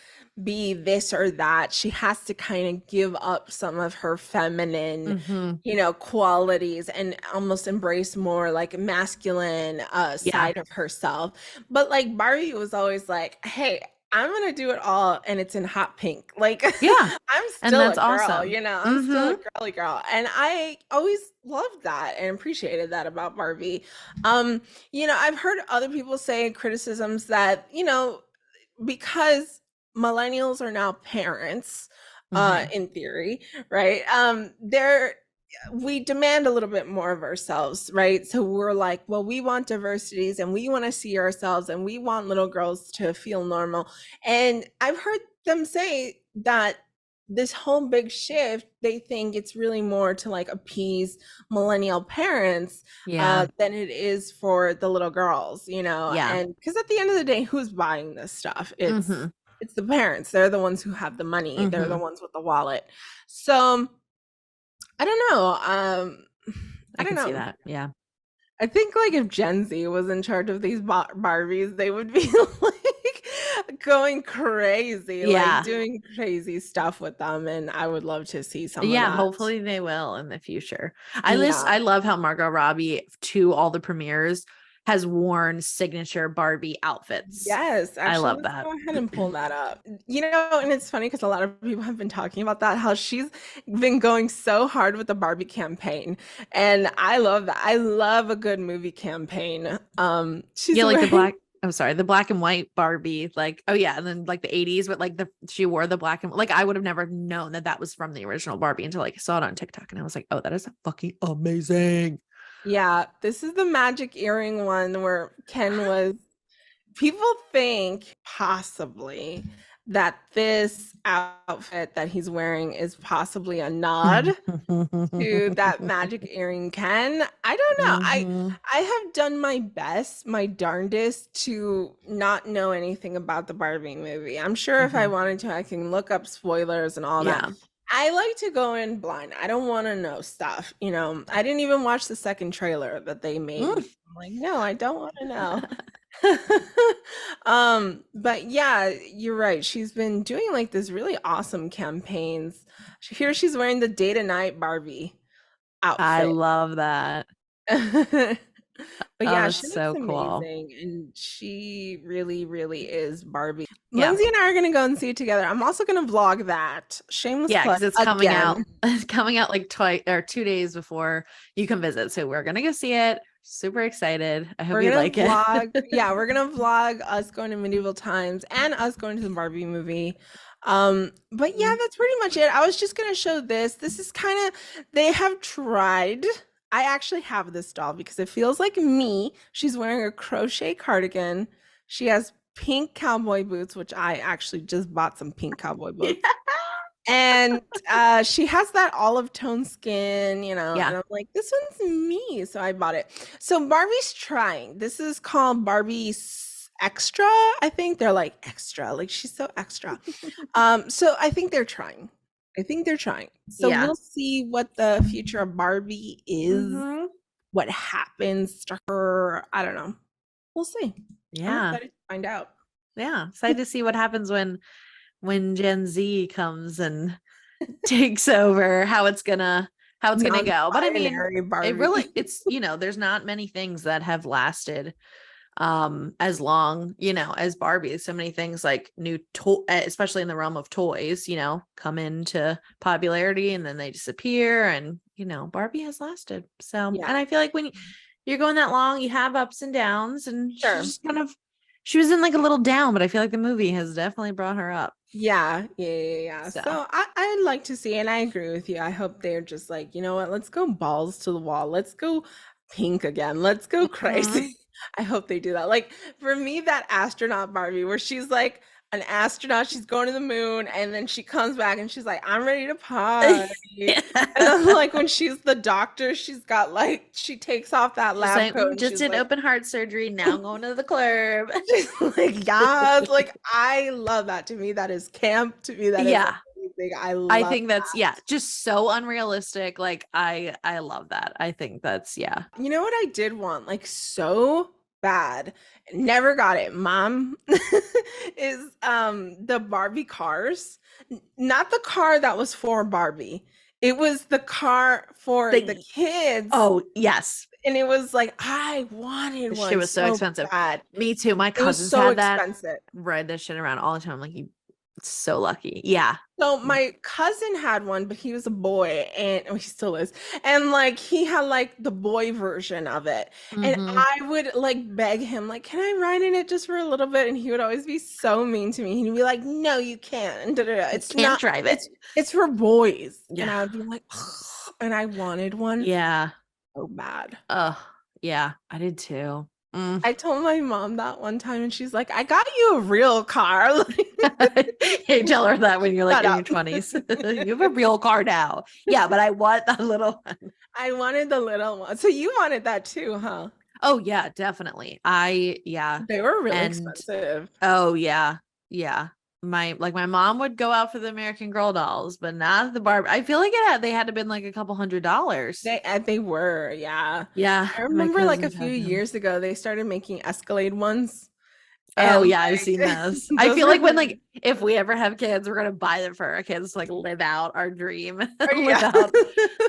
be this or that, she has to kind of give up some of her feminine, Mhm. qualities and almost embrace more like masculine Yeah. side of herself. But like Barbie was always like, hey, I'm gonna do it all and it's in hot pink. Like Yeah. I'm And still a that's girl, awesome. I'm still a Mhm. girly girl. And I always loved that and appreciated that about Barbie. I've heard other people say criticisms that, because millennials are now parents, Mhm. in theory, right? They're we demand a little bit more of ourselves, right? So we're like, well, we want diversities and we want to see ourselves and we want little girls to feel normal. And I've heard them say that this whole big shift, they think it's really more to like appease millennial parents Yeah. than it is for the little girls, Yeah. and because at the end of the day, who's buying this stuff? Mhm. It's the parents. They're the ones who have the money. They're the Mhm. ones with the wallet. So I don't know. I I don't can see know. that. Yeah. I think like if Gen Z was in charge of these Barbies, they would be like going crazy, like Yeah. doing crazy stuff with them, and I would love to see some of Yeah, that. hopefully they will in the future. Yeah. I love how Margot Robbie to all the premieres has worn signature Barbie outfits. Yes, I actually, love let's that. go ahead and pull that up. And it's funny because a lot of people have been talking about that, how she's been going so hard with the Barbie campaign. And I love that. I love a good movie campaign. She's Yeah, like wearing the black and white Barbie, like, oh yeah, and then like the 80s, but like she wore the black and like I would have never known that that was from the original Barbie until like I saw it on TikTok and I was like, oh, that is fucking amazing. Yeah, this is the magic earring one where Ken was people think possibly that this outfit that he's wearing is possibly a nod to that magic earring Ken. I don't know. Mhm. I have done my best, my darndest to not know anything about the Barbie movie. I'm sure if I Mhm. wanted to, I can look up spoilers and all that. Yeah. I like to go in blind. I don't want to know stuff. I didn't even watch the second trailer that they made Mm. because I'm like, no, I don't want to know. But yeah, you're right. She's been doing like this really awesome campaigns. Here she's wearing the day to night Barbie I outfit. love that. But Oh, yeah, that's she looks so cool. amazing and she really, really is Barbie. Yeah. Lindsay and I are gonna go and see it together. I'm also gonna vlog that. Shameless Yeah, plug because it's coming out. again. It's coming out like twice or 2 days before you come visit. So we're gonna go see it. Super excited. I hope We're you gonna like it. vlog. Yeah, we're gonna vlog us going to medieval times and us going to the Barbie movie. But yeah, that's pretty much it. I was just gonna show this. This is kind of, they have tried. I actually have this doll because it feels like me. She's wearing a crochet cardigan. She has pink cowboy boots, which I actually just bought some pink cowboy boots. And she has that olive tone skin, and I'm like, this one's me. So I bought it. So Barbie's trying. This is called Barbie's Extra. I think they're like extra, like she's so extra. So I think they're trying. So we'll see what the future of Barbie is, what happens to her. I don't know. We'll see. I'm excited to find out. Yeah, excited to see what happens when Gen Z comes and takes over, how it's gonna go. But I mean, it really, it's, there's not many things that have lasted as long, as Barbie. So many things like new especially in the realm of toys, come into popularity and then they disappear, and Barbie has lasted. So and I feel like when you're going that long, you have ups and downs, and she was in like a little down, but I feel like the movie has definitely brought her up. Yeah. So I'd like to see, and I agree with you. I hope they're just like, you know what, let's go balls to the wall. Let's go pink again. Let's go crazy. I hope they do that. Like for me, that astronaut Barbie where she's like an astronaut, she's going to the moon, and then she comes back and she's like, I'm ready to party. And then like when she's the doctor, she's got like, she takes off that lab coat. Just did open heart surgery. Now I'm going to the club. She's like, yes, like I love that. To me, that is camp. To me, that is amazing. I think that's just so unrealistic. Like I love that. I think that's You know what I did want, like so bad, never got it, Mom, is the Barbie cars. Not the car that was for Barbie. It was the car for the kids. Oh, yes. And it was like, I wanted one. It was so expensive. Bad. Me too. My cousins had that. Ride that shit around all the time. I'm like, so lucky. Yeah. So my cousin had one, but he was a boy, and he still is. And like he had like the boy version of it. And I would like beg him, like, can I ride in it just for a little bit? And he would always be so mean to me. He'd be like, no, you can't. And it's can't drive it. It's for boys. Yeah. And I would be like, ugh. And I wanted one. Yeah. So bad. Yeah, I did too. I told my mom that one time, and she's like, I got you a real car. Hey, tell her that when you're like in your 20s. You have a real car now. Yeah, but I want the little one. I wanted the little one. So you wanted that too, huh? Oh yeah, definitely. They were really expensive. Oh yeah. My mom would go out for the American Girl dolls, but not the Barbie. I feel like they had to been like a couple $100s. They were, yeah. I remember like a few years ago they started making Escalade ones. Oh yeah, I've seen those. I feel like when like if we ever have kids, we're gonna buy them for our kids to like live out our dream.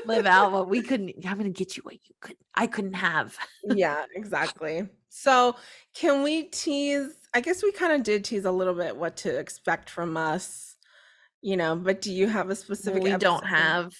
live out what we couldn't. I'm gonna get you what I couldn't have. Yeah, exactly. So can we tease? I guess we kind of did tease a little bit what to expect from us, but do you have a specific We don't have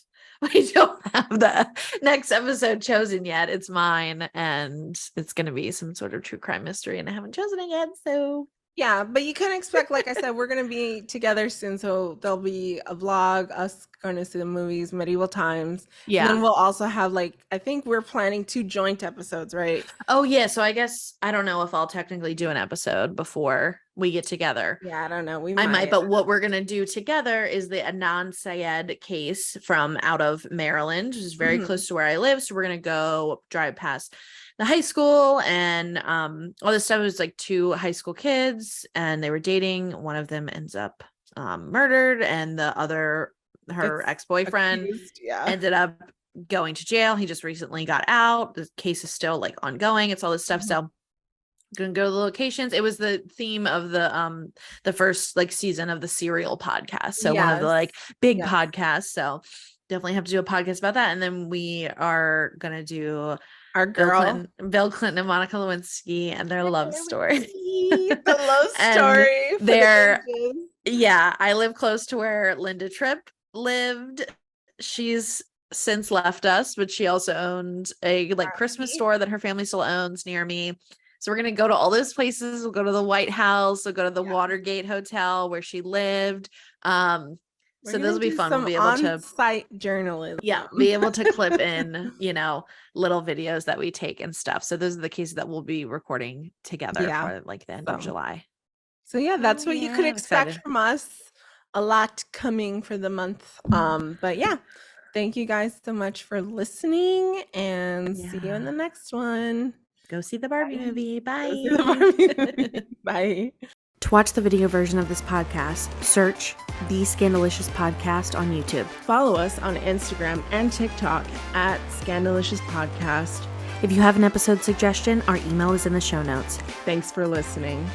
the next episode chosen yet. It's mine, and it's going to be some sort of true crime mystery, and I haven't chosen it yet. So yeah, but you can expect, like I said, we're going to be together soon. So there'll be a vlog, us going to see the movies, medieval times. Yeah. And then we'll also have I think we're planning 2 joint episodes, right? Oh yeah. So I guess, I don't know if I'll technically do an episode before we get together. Yeah, I don't know. I might, but what we're going to do together is the Adnan Syed case from out of Maryland, which is very close to where I live. So we're going to go drive past the high school, and all this stuff. Was like 2 high school kids, and they were dating. One of them ends up murdered, and the other, her ex-boyfriend, ended up going to jail. He just recently got out. The case is still like ongoing. It's all this stuff. So gonna go to the locations. It was the theme of the first like season of the Serial podcast. So one of the like big podcasts. So definitely have to do a podcast about that. And then we are gonna do our Bill Clinton and Monica Lewinsky and their love story. The love story. I live close to where Linda Tripp lived. She's since left us, but she also owned a like Christmas store that her family still owns near me. So we're going to go to all those places. We'll go to the White House. We'll go to the Watergate Hotel where she lived. So those will be fun. We'll be able to on-site journalism. Yeah, be able to clip in, little videos that we take and stuff. So those are the cases that we'll be recording together for like the end of July. So yeah, that's what you could expect from us. A lot coming for the month. But yeah, thank you guys so much for listening, and see you in the next one. Go see the Barbie movie. Bye. Go see the Barbie movie. Bye. To watch the video version of this podcast, search The Scandalicious Podcast on YouTube. Follow us on Instagram and TikTok at Scandalicious Podcast. If you have an episode suggestion, our email is in the show notes. Thanks for listening.